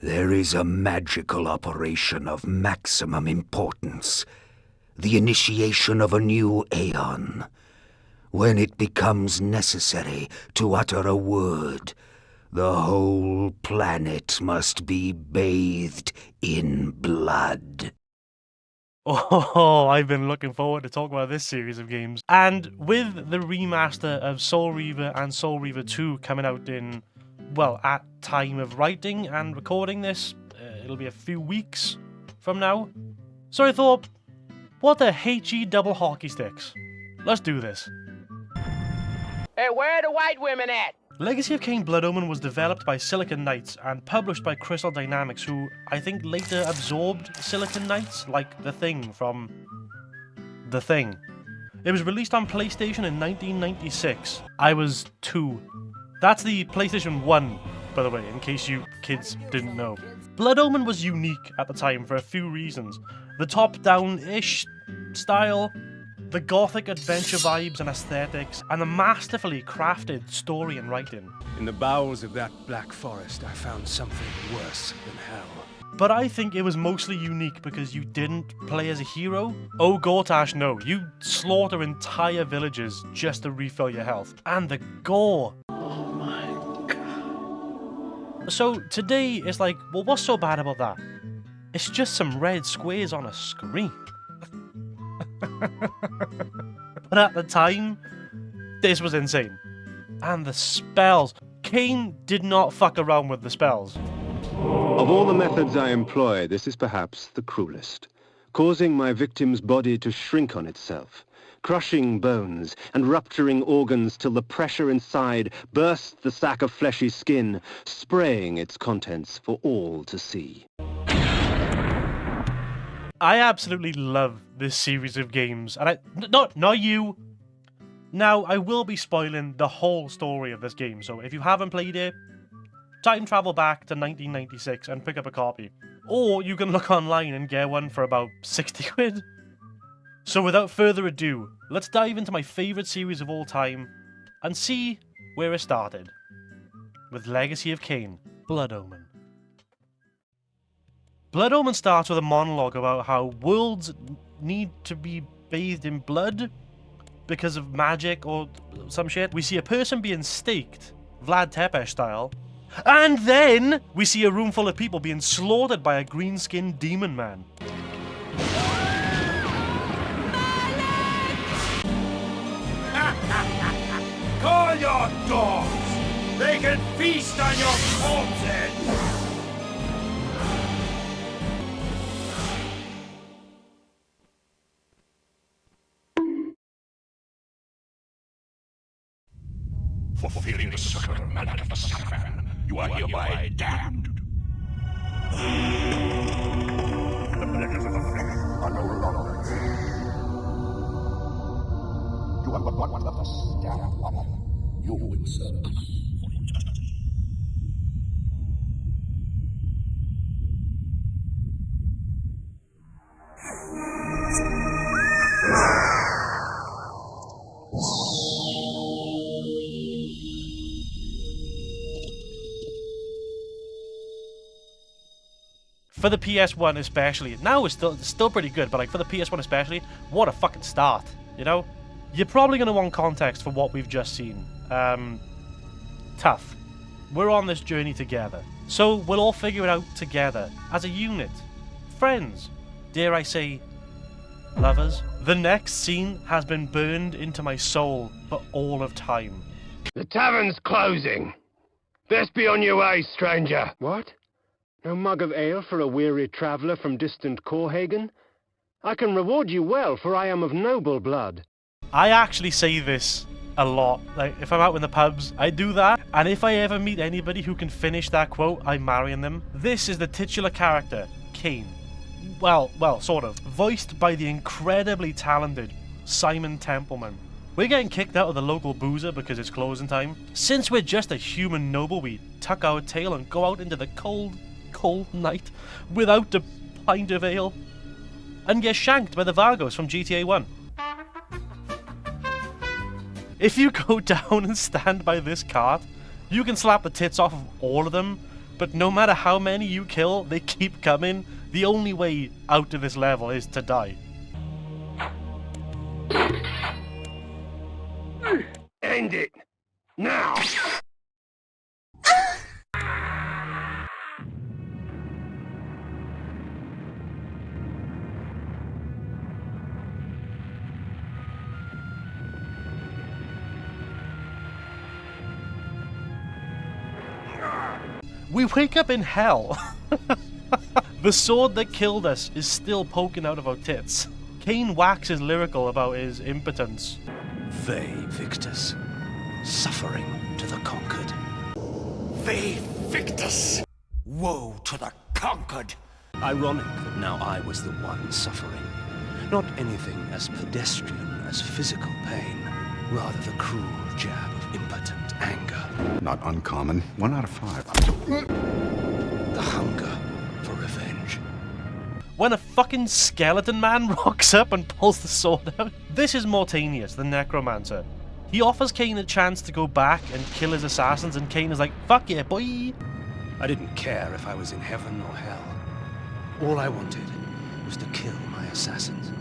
There is a magical operation of maximum importance. The initiation of a new aeon. When it becomes necessary to utter a word, the whole planet must be bathed in blood. Oh, I've been looking forward to talk about this series of games. And with the remaster of Soul Reaver and Soul Reaver 2 coming out in, well, at time of writing and recording this, it'll be a few weeks from now. So I thought, what the HE double hockey sticks? Let's do this. Hey, where are the white women at? Legacy of Kain Blood Omen was developed by Silicon Knights and published by Crystal Dynamics, who I think later absorbed Silicon Knights, like The Thing from The Thing. It was released on PlayStation in 1996. I was 2. That's the PlayStation 1, by the way, in case you kids didn't know. Blood Omen was unique at the time for a few reasons. The top-down-ish style, the gothic adventure vibes and aesthetics, and the masterfully crafted story and writing. In the bowels of that black forest, I found something worse than hell. But I think it was mostly unique because you didn't play as a hero. Oh Gortash, no. You slaughter entire villages just to refill your health. And the gore. Oh my god. So today, it's like, well, what's so bad about that? It's just some red squares on a screen. But at the time, this was insane. And the spells. Kain did not fuck around with the spells. Of all the methods I employ, this is perhaps the cruelest. Causing my victim's body to shrink on itself, crushing bones and rupturing organs till the pressure inside bursts the sack of fleshy skin, spraying its contents for all to see. I absolutely love this series of games, and not you. Now, I will be spoiling the whole story of this game, so if you haven't played it, time travel back to 1996 and pick up a copy. Or you can look online and get one for about 60 quid. So without further ado, let's dive into my favourite series of all time and see where it started. With Legacy of Kain, Blood Omen. Blood Omen starts with a monologue about how worlds need to be bathed in blood because of magic or some shit. We see a person being staked, Vlad Tepes style, and then we see a room full of people being slaughtered by a green-skinned demon man. Call your dogs! They can feast on your corpses! Fulfilling the sacred mandate of the Sacraman, you are hereby damned. The pleasures of the flesh are no longer yours. You are but one of the stabbed one. You will serve us for eternity. For the PS1 especially, now it's still pretty good, but like for the PS1 especially, what a fucking start, you know? You're probably going to want context for what we've just seen. Tough. We're on this journey together, so we'll all figure it out together, as a unit. Friends. Dare I say, lovers? The next scene has been burned into my soul for all of time. The tavern's closing. This be on your way, stranger. What? No mug of ale for a weary traveller from distant Corhagen? I can reward you well, for I am of noble blood. I actually say this a lot. Like, if I'm out in the pubs, I do that. And if I ever meet anybody who can finish that quote, I'm marrying them. This is the titular character, Kain. Well, sort of. Voiced by the incredibly talented Simon Templeman. We're getting kicked out of the local boozer because it's closing time. Since we're just a human noble, we tuck our tail and go out into the cold night without a pint of ale and get shanked by the Vargos from GTA 1. If you go down and stand by this cart, you can slap the tits off of all of them But no matter how many you kill, they keep coming. The only way out of this level is to die. End it! Now! We wake up in hell. The sword that killed us is still poking out of our tits. Kain waxes lyrical about his impotence. Ve Victus, suffering to the conquered. Ve Victus! Woe to the conquered! Ironic that now I was the one suffering. Not anything as pedestrian as physical pain, rather the cruel jab of impotent anger. Not uncommon. 1 out of 5. The hunger for revenge. When a fucking skeleton man rocks up and pulls the sword out. This is Mortanius, the necromancer. He offers Kain a chance to go back and kill his assassins, and Kain is like, fuck yeah, boy. I didn't care if I was in heaven or hell. All I wanted was to kill my assassins.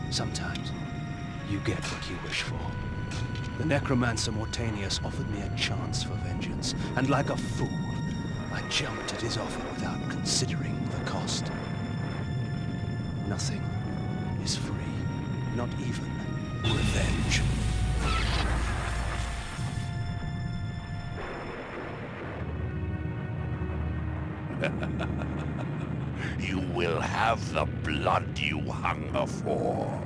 Sometimes you get what you wish for. The necromancer Mortanius offered me a chance for vengeance, and like a fool, I jumped at his offer without considering the cost. Nothing is free, not even revenge. You will have the blood you hunger for.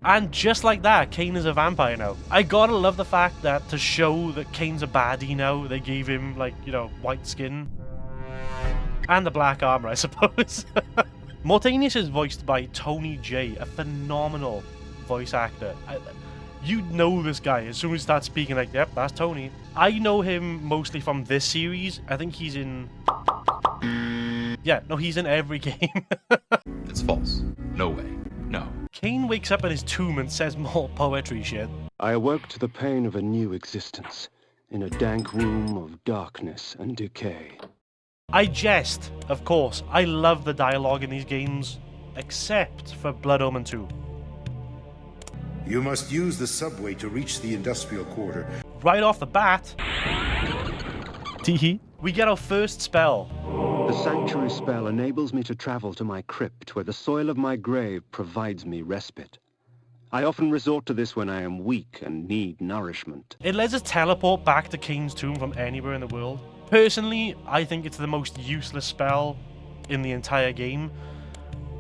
And just like that, Kain is a vampire now. I gotta love the fact that to show that Kain's a baddie now, they gave him, like, you know, white skin. And the black armor, I suppose. Mortanius is voiced by Tony J, a phenomenal voice actor. You know this guy as soon as he starts speaking, like, yep, that's Tony. I know him mostly from this series. I think he's in... Yeah, no, he's in every game. It's false. No way. No. Kain wakes up in his tomb and says more poetry shit. I awoke to the pain of a new existence, in a dank room of darkness and decay. I jest, of course. I love the dialogue in these games, except for Blood Omen 2. You must use the subway to reach the industrial quarter. Right off the bat, we get our first spell. The sanctuary spell enables me to travel to my crypt, where the soil of my grave provides me respite. I often resort to this when I am weak and need nourishment. It lets us teleport back to Kain's tomb from anywhere in the world. Personally, I think it's the most useless spell in the entire game.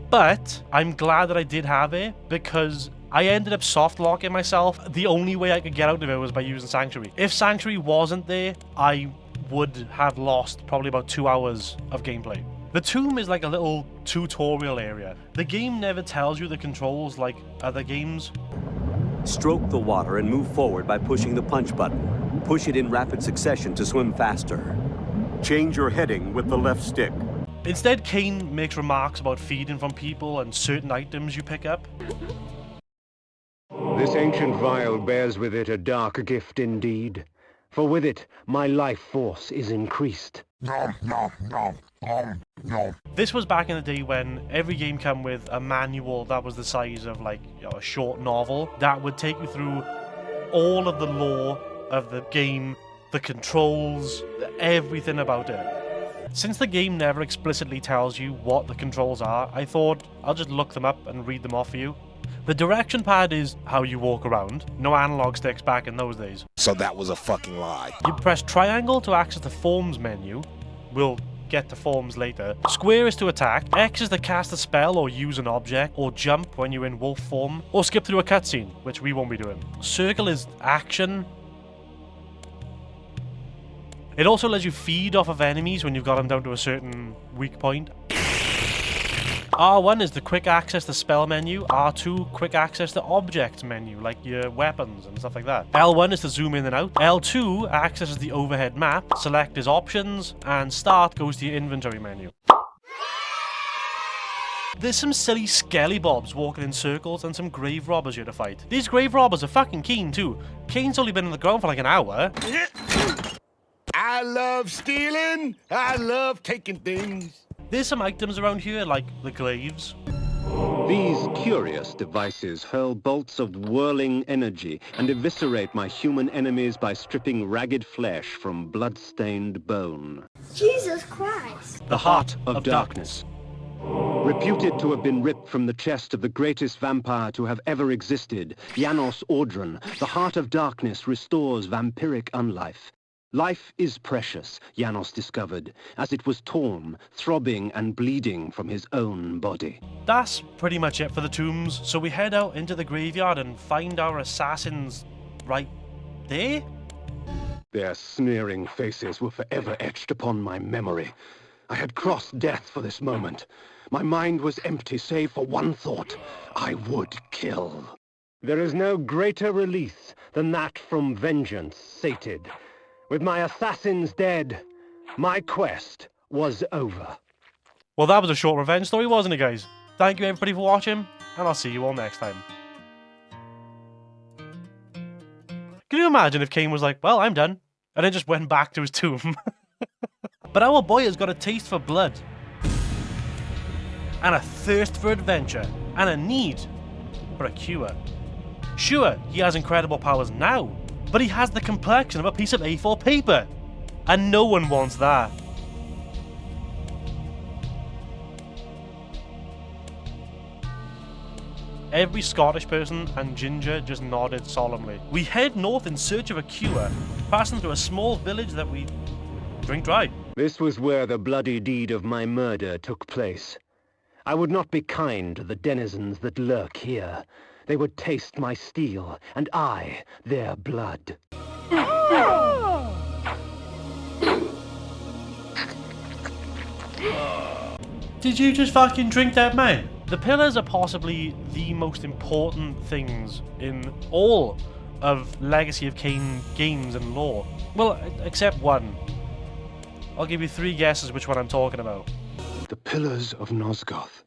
But I'm glad that I did have it, because I ended up soft locking myself. The only way I could get out of it was by using Sanctuary. If Sanctuary wasn't there, I would have lost probably about 2 hours of gameplay. The tomb is like a little tutorial area. The game never tells you the controls like other games. Stroke the water and move forward by pushing the punch button. Push it in rapid succession to swim faster. Change your heading with the left stick. Instead, Kain makes remarks about feeding from people and certain items you pick up. This ancient vial bears with it a dark gift indeed, for with it my life force is increased. This was back in the day when every game came with a manual that was the size of, like, you know, a short novel that would take you through all of the lore of the game, the controls, everything about it. Since the game never explicitly tells you what the controls are, I thought I'll just look them up and read them off for you. The direction pad is how you walk around. No analog sticks back in those days. So that was a fucking lie. You press triangle to access the forms menu. We'll get to forms later. Square is to attack. X is to cast a spell or use an object, or jump when you're in wolf form, or skip through a cutscene, which we won't be doing. Circle is action. It also lets you feed off of enemies when you've got them down to a certain weak point. R1 is the quick access to spell menu. R2, quick access to object menu, like your weapons and stuff like that. L1 is to zoom in and out. L2 accesses the overhead map. Select is options, and start goes to your inventory menu. There's some silly skelly bobs walking in circles and some grave robbers here to fight. These grave robbers are fucking keen too. Kane's only been on the ground for like an hour. I love stealing. I love taking things. There's some items around here like the glaives. These curious devices hurl bolts of whirling energy and eviscerate my human enemies by stripping ragged flesh from blood-stained bone. Jesus Christ! The Heart of Darkness. Reputed to have been ripped from the chest of the greatest vampire to have ever existed, Janos Audron, the Heart of Darkness restores vampiric unlife. Life is precious, Janos discovered, as it was torn, throbbing and bleeding from his own body. That's pretty much it for the tombs, so we head out into the graveyard and find our assassins right there? Their sneering faces were forever etched upon my memory. I had crossed death for this moment. My mind was empty save for one thought. I would kill. There is no greater release than that from vengeance sated. With my assassins dead, my quest was over. Well, that was a short revenge story, wasn't it, guys? Thank you everybody for watching, and I'll see you all next time. Can you imagine if Kain was like, well, I'm done, and then just went back to his tomb? But our boy has got a taste for blood, and a thirst for adventure, and a need for a cure. Sure, he has incredible powers now, but he has the complexion of a piece of A4 paper, and no one wants that. Every Scottish person and Ginger just nodded solemnly. We head north in search of a cure, passing through a small village that we drink dry. This was where the bloody deed of my murder took place. I would not be kind to the denizens that lurk here. They would taste my steel, and I their blood. Did you just fucking drink that, man? The pillars are possibly the most important things in all of Legacy of Kain games and lore. Well, except one. I'll give you 3 guesses which one I'm talking about. The pillars of Nosgoth.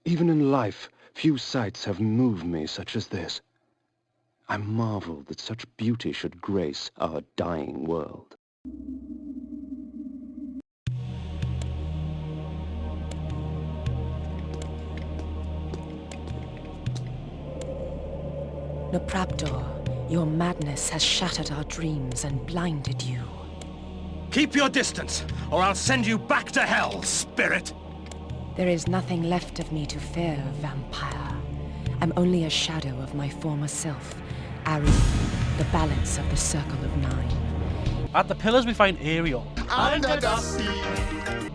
Even in life, few sights have moved me such as this. I marvel that such beauty should grace our dying world. Nupraptor, your madness has shattered our dreams and blinded you. Keep your distance, or I'll send you back to hell, spirit! There is nothing left of me to fear, vampire. I'm only a shadow of my former self, Ari, the balance of the Circle of 9. At the pillars we find Ariel. Under Dusty!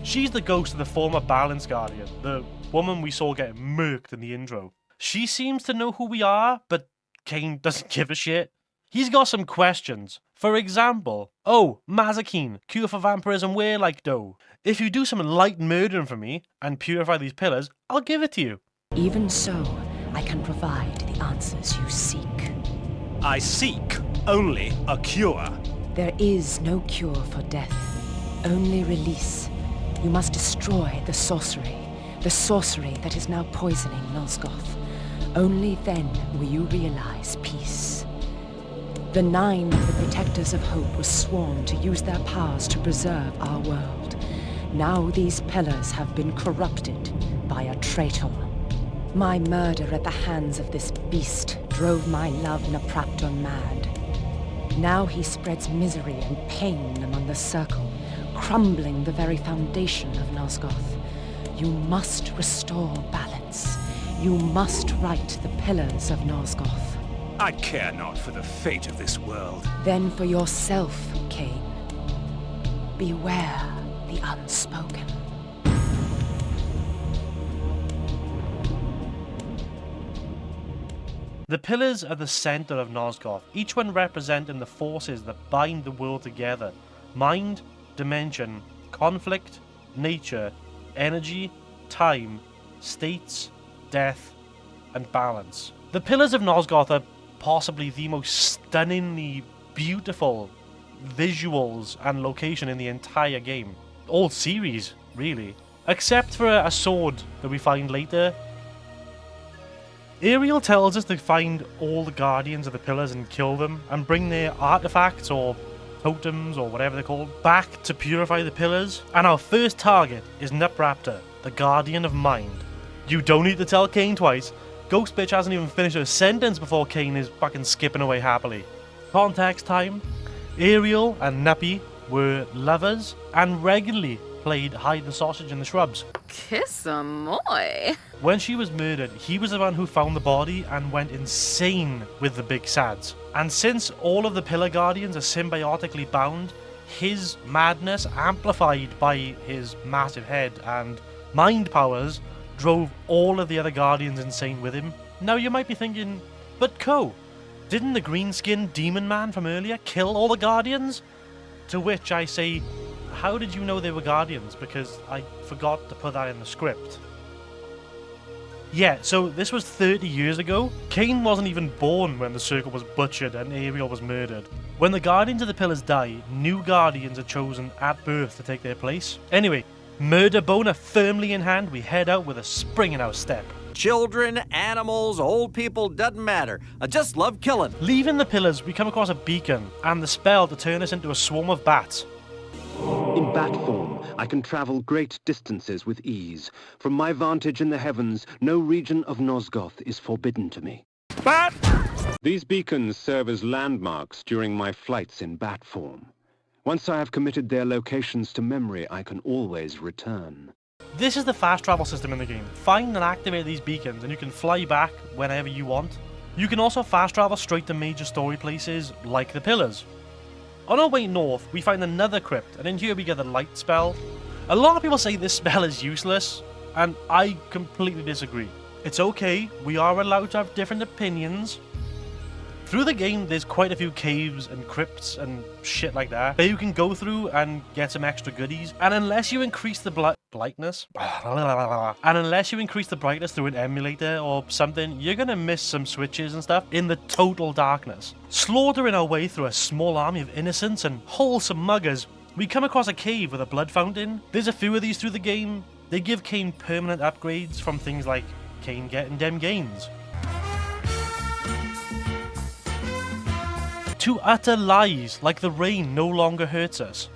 She's the ghost of the former Balance Guardian, the woman we saw get murked in the intro. She seems to know who we are, but Kain doesn't give a shit. He's got some questions. For example, oh, Mazikeen, cure for vampirism where like dough? If you do some light murdering for me and purify these pillars, I'll give it to you. Even so, I can provide the answers you seek. I seek only a cure. There is no cure for death, only release. You must destroy the sorcery that is now poisoning Nosgoth. Only then will you realize peace. The 9 of the Protectors of Hope were sworn to use their powers to preserve our world. Now these pillars have been corrupted by a traitor. My murder at the hands of this beast drove my love Nupraptor mad. Now he spreads misery and pain among the Circle, crumbling the very foundation of Nosgoth. You must restore balance. You must right the pillars of Nosgoth. I care not for the fate of this world. Then for yourself, Kain. Beware the unspoken. The pillars are the center of Nosgoth, each one representing the forces that bind the world together. Mind, dimension, conflict, nature, energy, time, states, death, and balance. The pillars of Nosgoth are possibly the most stunningly beautiful visuals and location in the entire game. All series, really. except for a sword that we find later. Ariel tells us to find all the guardians of the pillars and kill them, and bring their artifacts or totems or whatever they're called back to purify the pillars. And our first target is Nupraptor, the guardian of mind. You don't need to tell Kain twice. Ghost bitch hasn't even finished her sentence before Kain is fucking skipping away happily. Context time. Ariel and Nuppy were lovers and regularly played hide the sausage in the shrubs. Kiss a moy. When she was murdered, he was the one who found the body and went insane with the big sads. And since all of the Pillar Guardians are symbiotically bound, his madness, amplified by his massive head and mind powers, drove all of the other Guardians insane with him. Now you might be thinking, but Co, didn't the green-skinned demon man from earlier kill all the Guardians? To which I say, how did you know they were Guardians? Because I forgot to put that in the script. Yeah, so this was 30 years ago. Kain wasn't even born when the Circle was butchered and Ariel was murdered. When the Guardians of the Pillars die, new Guardians are chosen at birth to take their place. Anyway, murder boner firmly in hand, we head out with a spring in our step. Children, animals, old people, doesn't matter. I just love killing. Leaving the Pillars, we come across a beacon and the spell to turn us into a swarm of bats. In bat form, I can travel great distances with ease. From my vantage in the heavens, no region of Nosgoth is forbidden to me. Bat! These beacons serve as landmarks during my flights in bat form. Once I have committed their locations to memory, I can always return. This is the fast travel system in the game. Find and activate these beacons and you can fly back whenever you want. You can also fast travel straight to major story places like the Pillars. On our way north, we find another crypt, and in here we get the light spell. A lot of people say this spell is useless, and I completely disagree. It's okay, we are allowed to have different opinions. Through the game, there's quite a few caves and crypts and shit like that you can go through and get some extra goodies. And unless you increase the brightness through an emulator or something, you're gonna miss some switches and stuff in the total darkness. Slaughtering our way through a small army of innocents and wholesome muggers, we come across a cave with a blood fountain. There's a few of these through the game. They give Kain permanent upgrades from things like Kain getting dem gains. To utter lies like the rain no longer hurts us.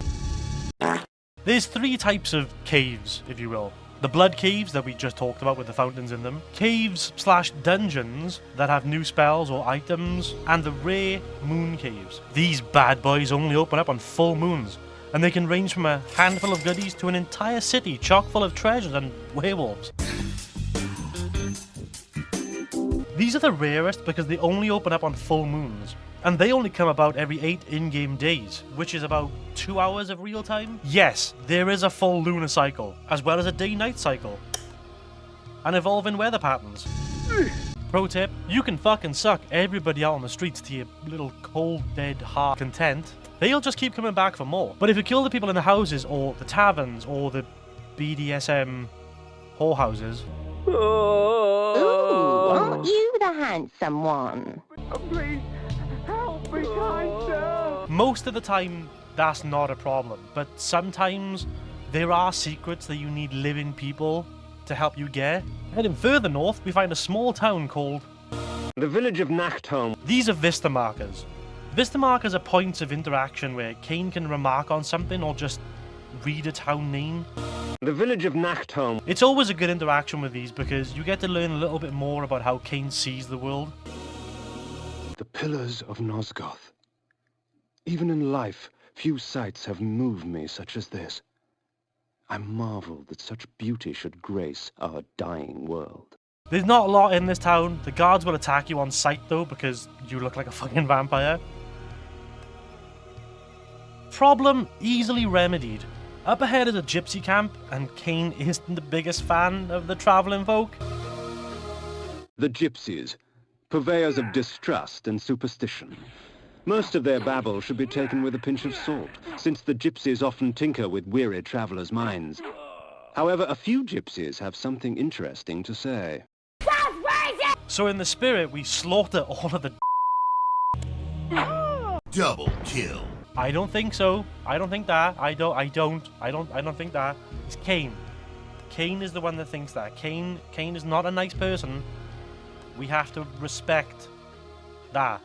There's three types of caves, if you will. The blood caves that we just talked about with the fountains in them, caves/dungeons that have new spells or items, and the rare moon caves. These bad boys only open up on full moons, and they can range from a handful of goodies to an entire city chock full of treasures and werewolves. These are the rarest because they only open up on full moons. And they only come about every 8 in-game days, which is about 2 hours of real time. Yes, there is a full lunar cycle, as well as a day-night cycle, and evolving weather patterns. Pro tip, you can fucking suck everybody out on the streets to your little cold, dead heart content. They'll just keep coming back for more. But if you kill the people in the houses, or the taverns, or the BDSM whorehouses... Ooh, aren't you the handsome one? Please. Help me, kind sir! Most of the time, that's not a problem, but sometimes there are secrets that you need living people to help you get. Heading further north, we find a small town called... the village of Nachtholm. These are vista markers. Vista markers are points of interaction where Kain can remark on something or just read a town name. The village of Nachtholm. It's always a good interaction with these because you get to learn a little bit more about how Kain sees the world. The pillars of Nosgoth. Even in life, few sights have moved me such as this. I marvel that such beauty should grace our dying world. There's not a lot in this town. The guards will attack you on sight though because you look like a fucking vampire. Problem easily remedied. Up ahead is a gypsy camp, and Kain isn't the biggest fan of the travelling folk. The gypsies. Purveyors of distrust and superstition. Most of their babble should be taken with a pinch of salt, since the gypsies often tinker with weary travellers' minds. However, a few gypsies have something interesting to say. So in the spirit, we slaughter all of the double kill. I don't think so. I don't think that. I don't think that. It's Kain. Kain is the one that thinks that. Kain is not a nice person. We have to respect that.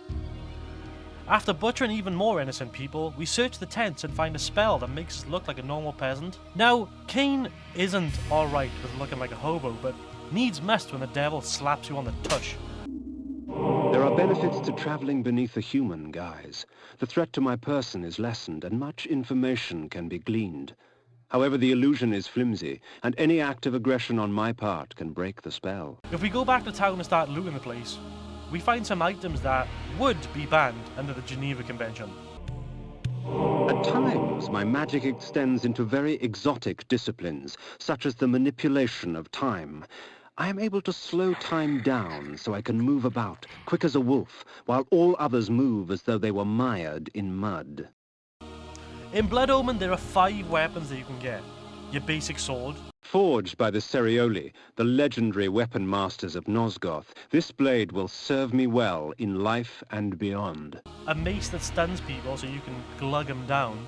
After butchering even more innocent people, we search the tents and find a spell that makes us look like a normal peasant. Now, Kain isn't alright with looking like a hobo, but needs must when the devil slaps you on the tush. There are benefits to traveling beneath a human guise. The threat to my person is lessened, and much information can be gleaned. However, the illusion is flimsy, and any act of aggression on my part can break the spell. If we go back to town and start looting the place, we find some items that would be banned under the Geneva Convention. At times, my magic extends into very exotic disciplines, such as the manipulation of time. I am able to slow time down so I can move about, quick as a wolf, while all others move as though they were mired in mud. In Blood Omen, there are 5 weapons that you can get. Your basic sword. Forged by the Cerioli, the legendary weapon masters of Nosgoth, this blade will serve me well in life and beyond. A mace that stuns people so you can glug them down.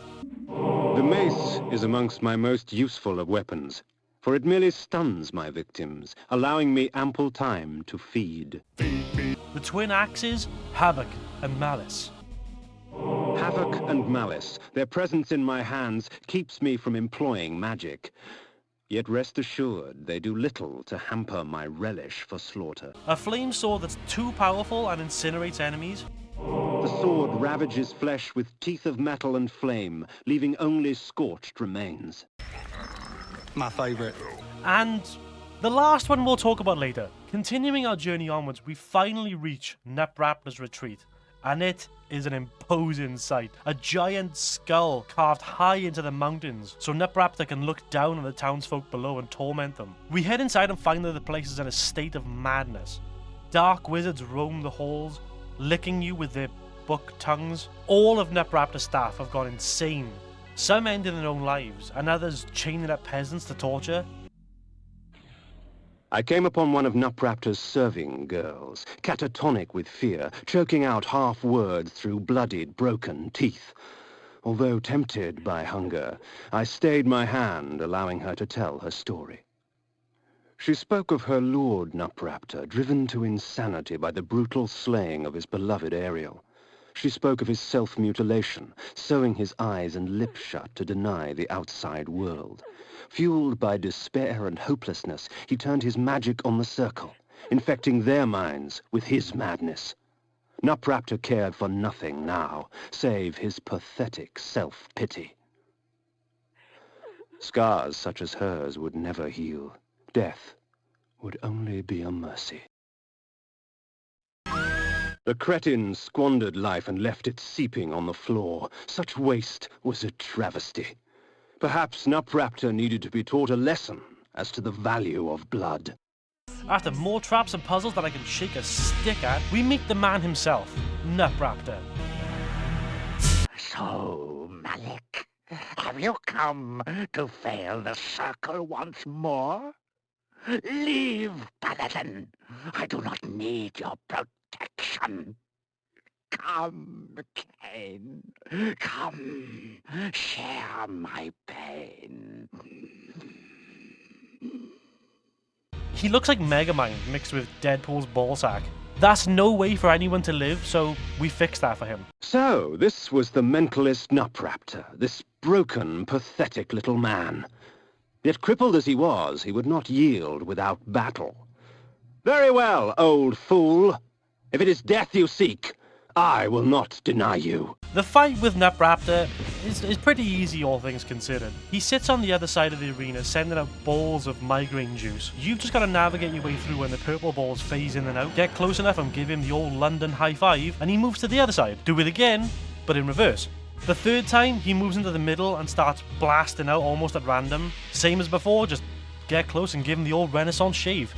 The mace is amongst my most useful of weapons, for it merely stuns my victims, allowing me ample time to feed. The twin axes, Havoc and Malice. Havoc and Malice, their presence in my hands keeps me from employing magic. Yet rest assured, they do little to hamper my relish for slaughter. A flame sword that's too powerful and incinerates enemies. The sword ravages flesh with teeth of metal and flame, leaving only scorched remains. My favorite. And the last one we'll talk about later. Continuing our journey onwards, we finally reach Nupraptors' retreat. And it is an imposing sight. A giant skull carved high into the mountains, so Nupraptor can look down on the townsfolk below and torment them. We head inside and find that the place is in a state of madness. Dark wizards roam the halls, licking you with their buck tongues. All of Nupraptor's staff have gone insane. Some ending their own lives, and others chaining up peasants to torture. I came upon one of Nupraptor's serving girls, catatonic with fear, choking out half words through bloodied, broken teeth. Although tempted by hunger, I stayed my hand, allowing her to tell her story. She spoke of her lord Nupraptor, driven to insanity by the brutal slaying of his beloved Ariel. She spoke of his self-mutilation, sewing his eyes and lips shut to deny the outside world. Fueled by despair and hopelessness, he turned his magic on the circle, infecting their minds with his madness. Nupraptor cared for nothing now, save his pathetic self-pity. Scars such as hers would never heal. Death would only be a mercy. The cretin squandered life and left it seeping on the floor. Such waste was a travesty. Perhaps Nupraptor needed to be taught a lesson as to the value of blood. After more traps and puzzles that I can shake a stick at, we meet the man himself, Nupraptor. So, Malek, have you come to fail the circle once more? Leave, Paladin. I do not need your protection. Come, Kain. Come, share my pain. He looks like Megamind mixed with Deadpool's ballsack. That's no way for anyone to live, so we fixed that for him. So, this was the mentalist Nupraptor, this broken, pathetic little man. Yet crippled as he was, he would not yield without battle. Very well, old fool. If it is death you seek, I will not deny you. The fight with Nupraptor is pretty easy, all things considered. He sits on the other side of the arena, sending out balls of migraine juice. You've just got to navigate your way through when the purple balls phase in and out, get close enough and give him the old London high five, and he moves to the other side. Do it again, but in reverse. The third time, he moves into the middle and starts blasting out almost at random. Same as before, just get close and give him the old Renaissance shave.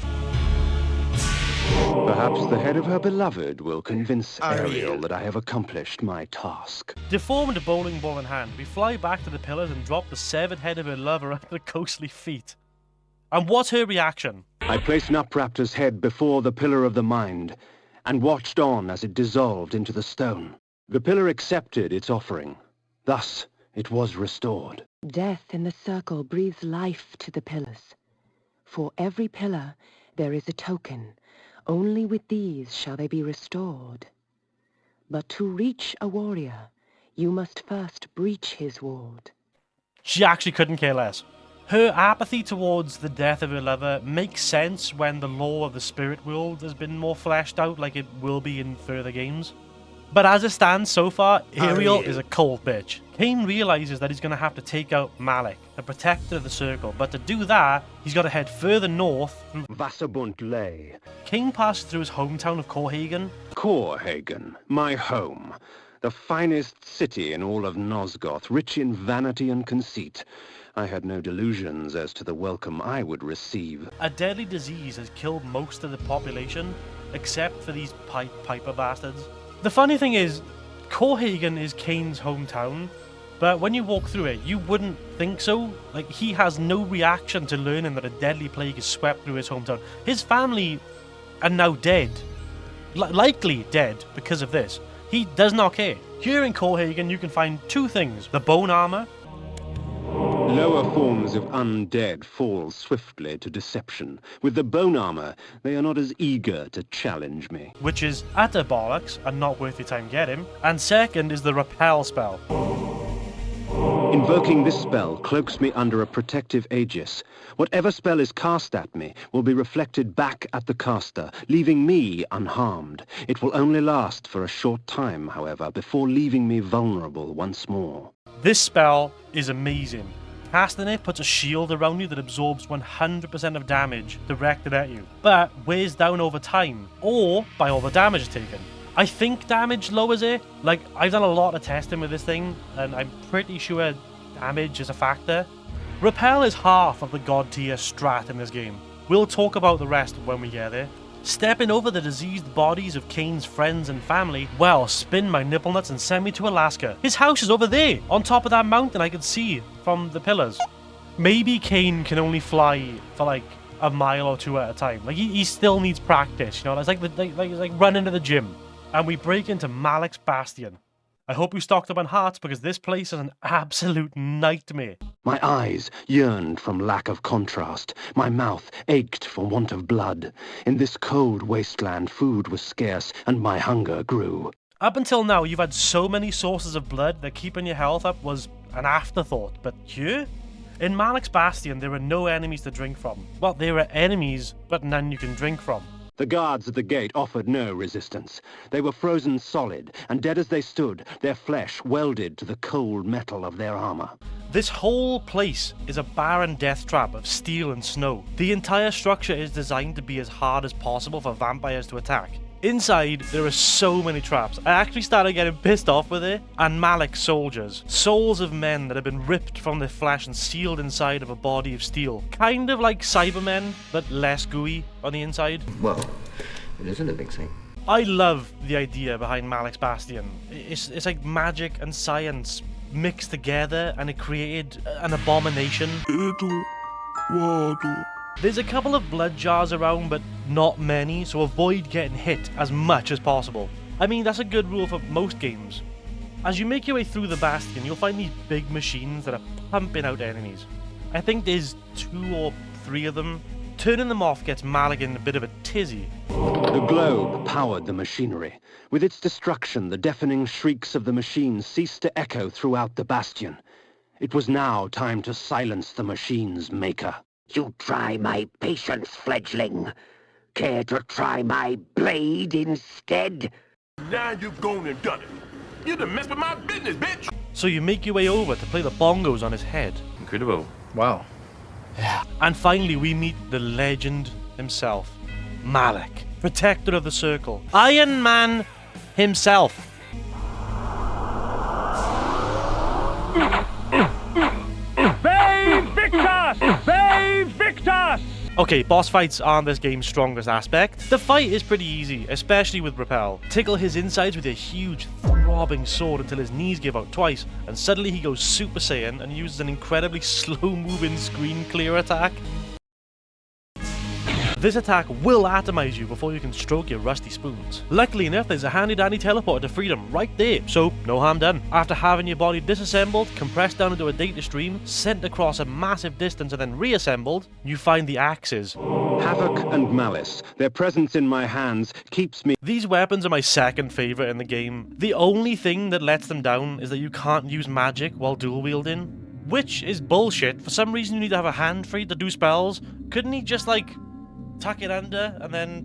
Perhaps the head of her beloved will convince Ariel that I have accomplished my task. Deformed bowling ball in hand, we fly back to the pillars and drop the severed head of her lover at the ghostly feet. And what's her reaction? I placed Nupraptor's head before the pillar of the mind, and watched on as it dissolved into the stone. The pillar accepted its offering. Thus, it was restored. Death in the circle breathes life to the pillars. For every pillar there is a token. Only with these shall they be restored. But to reach a warrior, you must first breach his ward. She actually couldn't care less. Her apathy towards the death of her lover makes sense when the lore of the spirit world has been more fleshed out like it will be in further games. But as it stands so far, Ariel is a cold bitch. Kain realizes that he's going to have to take out Malek, the protector of the circle, but to do that, he's got to head further north. Wasserbunt lay. Kain passes through his hometown of Korhagen. Korhagen, my home. The finest city in all of Nosgoth, rich in vanity and conceit. I had no delusions as to the welcome I would receive. A deadly disease has killed most of the population, except for these Piper bastards. The funny thing is, Korhagen is Kain's hometown, but when you walk through it, you wouldn't think so. Like, he has no reaction to learning that a deadly plague is swept through his hometown. His family are now dead. Likely dead because of this. He does not care. Here in Korhagen, you can find two things. The bone armor. Lower forms of undead fall swiftly to deception. With the bone armor, they are not as eager to challenge me. Which is utter bollocks and not worth your time getting. And second is the repel spell. Invoking this spell cloaks me under a protective aegis. Whatever spell is cast at me will be reflected back at the caster, leaving me unharmed. It will only last for a short time, however, before leaving me vulnerable once more. This spell is amazing. Casting it puts a shield around you that absorbs 100% of damage directed at you, but weighs down over time, or by all the damage taken. I think damage lowers it. Like, I've done a lot of testing with this thing, and I'm pretty sure damage is a factor. Repel is half of the god tier strat in this game. We'll talk about the rest when we get there. Stepping over the diseased bodies of Kain's friends and family, well, spin my nipple nuts and send me to Alaska. His house is over there, on top of that mountain I could see from the pillars. Maybe Kain can only fly for like a mile or two at a time. Like, he still needs practice, you know? It's like running to the gym. And we break into Malek's Bastion. I hope you stocked up on hearts because this place is an absolute nightmare. My eyes yearned from lack of contrast. My mouth ached for want of blood. In this cold wasteland, food was scarce and my hunger grew. Up until now, you've had so many sources of blood that keeping your health up was an afterthought. But here? In Malek's Bastion, there were no enemies to drink from. Well, there are enemies, but none you can drink from. The guards at the gate offered no resistance. They were frozen solid, and dead as they stood, their flesh welded to the cold metal of their armor. This whole place is a barren death trap of steel and snow. The entire structure is designed to be as hard as possible for vampires to attack. Inside, there are so many traps. I actually started getting pissed off with it. And Malek's soldiers. Souls of men that have been ripped from their flesh and sealed inside of a body of steel. Kind of like Cybermen, but less gooey on the inside. Well, it isn't a big thing. I love the idea behind Malek's Bastion. It's like magic and science mixed together, and it created an abomination. There's a couple of blood jars around, but not many, so avoid getting hit as much as possible. I mean, that's a good rule for most games. As you make your way through the Bastion, you'll find these big machines that are pumping out enemies. I think there's 2 or 3 of them. Turning them off gets Malek in a bit of a tizzy. The globe powered the machinery. With its destruction, the deafening shrieks of the machines ceased to echo throughout the Bastion. It was now time to silence the machine's maker. You try my patience, fledgling. Care to try my blade instead? Now you've gone and done it. You done messed with my business, bitch! So you make your way over to play the bongos on his head. Incredible. Wow. Yeah. And finally we meet the legend himself. Malek, protector of the circle. Iron Man himself. Okay, boss fights aren't this game's strongest aspect. The fight is pretty easy, especially with Repel. Tickle his insides with a huge, throbbing sword until his knees give out twice, and suddenly he goes Super Saiyan and uses an incredibly slow-moving screen clear attack. This attack will atomize you before you can stroke your rusty spoons. Luckily enough, there's a handy dandy teleporter to freedom right there, so no harm done. After having your body disassembled, compressed down into a data stream, sent across a massive distance and then reassembled, you find the axes. Havoc and malice. Their presence in my hands keeps me... These weapons are my second favourite in the game. The only thing that lets them down is that you can't use magic while dual wielding, which is bullshit. For some reason you need to have a hand free to do spells. Couldn't he just like tuck it under and then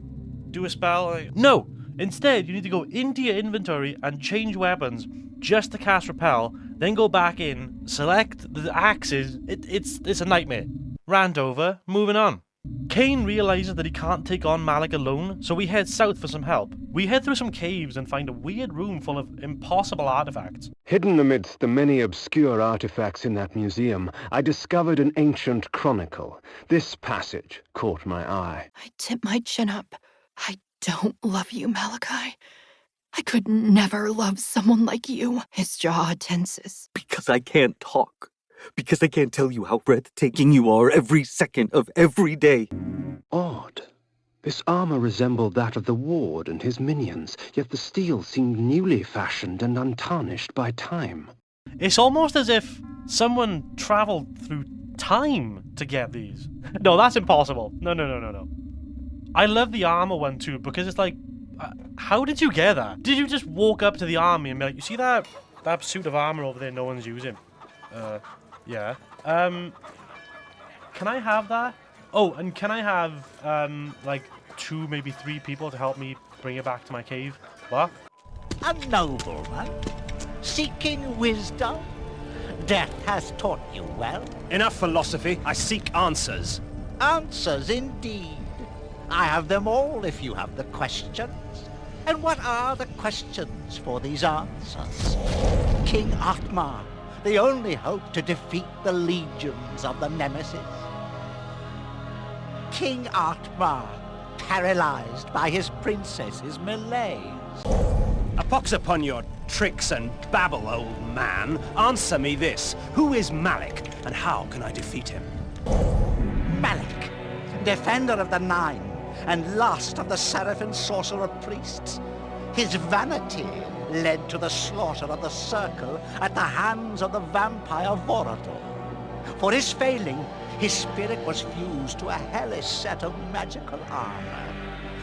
do a spell? No! Instead, you need to go into your inventory and change weapons just to cast Repel, then go back in, select the axes. It's a nightmare. Rant over, moving on. Kain realizes that he can't take on Malek alone, so we head south for some help. We head through some caves and find a weird room full of impossible artifacts. Hidden amidst the many obscure artifacts in that museum, I discovered an ancient chronicle. This passage caught my eye. I tip my chin up. I don't love you, Malachi. I could never love someone like you. His jaw tenses. Because I can't talk. Because I can't tell you how breathtaking you are every second of every day. Odd. This armor resembled that of the ward and his minions, yet the steel seemed newly fashioned and untarnished by time. It's almost as if someone travelled through time to get these. No, that's impossible. No. I love the armor one too, because it's like, how did you get that? Did you just walk up to the army and be like, you see that suit of armor over there no one's using? Yeah. Can I have that? Oh, and can I have, like, 2, maybe 3 people to help me bring it back to my cave? What? A nobleman? Seeking wisdom? Death has taught you well. Enough philosophy. I seek answers. Answers indeed. I have them all if you have the questions. And what are the questions for these answers? King Atmar, the only hope to defeat the legions of the Nemesis. King Atmar, paralyzed by his princess's malaise. A pox upon your tricks and babble, old man. Answer me this. Who is Malek, and how can I defeat him? Malek, defender of the Nine, and last of the Seraphim sorcerer priests. His vanity led to the slaughter of the Circle at the hands of the vampire Vorador. For his failing, his spirit was fused to a hellish set of magical armor.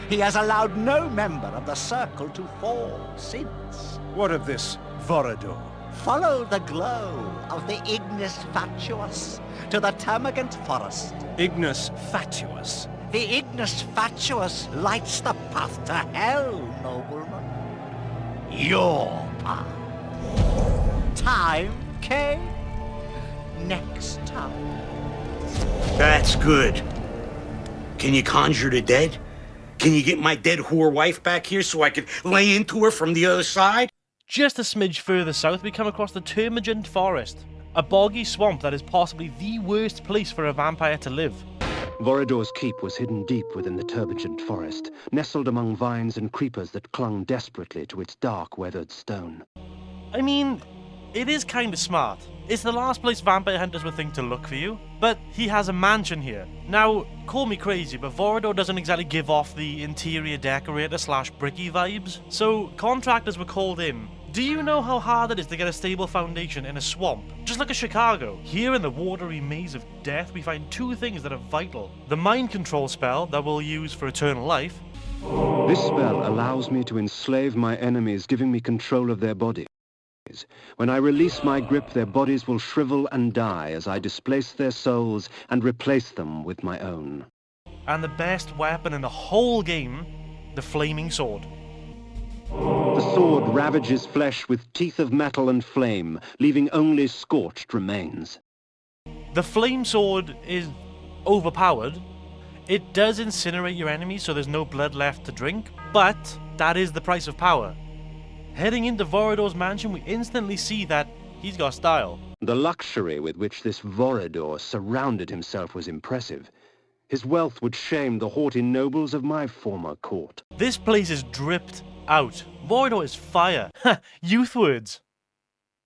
He has allowed no member of the Circle to fall since. What of this Vorador? Follow the glow of the Ignis Fatuus to the Termagant Forest. Ignis Fatuus? The Ignis Fatuus lights the path to hell, nobleman. Your path. Time, Kain? Next time. That's good. Can you conjure the dead? Can you get my dead whore wife back here so I can lay into her from the other side? Just a smidge further south, we come across the Termagant Forest, a boggy swamp that is possibly the worst place for a vampire to live. Vorador's keep was hidden deep within the turbulent forest, nestled among vines and creepers that clung desperately to its dark, weathered stone. I mean, it is kind of smart. It's the last place vampire hunters would think to look for you, but he has a mansion here. Now, call me crazy, but Vorador doesn't exactly give off the interior decorator / bricky vibes, so contractors were called in. Do you know how hard it is to get a stable foundation in a swamp? Just like a Chicago. Here in the watery maze of death, we find 2 things that are vital. The mind control spell that we'll use for eternal life. This spell allows me to enslave my enemies, giving me control of their bodies. When I release my grip, their bodies will shrivel and die as I displace their souls and replace them with my own. And the best weapon in the whole game, the Flaming Sword. The sword ravages flesh with teeth of metal and flame, leaving only scorched remains. The Flame Sword is overpowered. It does incinerate your enemies so there's no blood left to drink, but that is the price of power. Heading into Vorador's mansion, we instantly see that he's got style. The luxury with which this Vorador surrounded himself was impressive. His wealth would shame the haughty nobles of my former court. This place is dripped out. Vorador is fire. Youth words.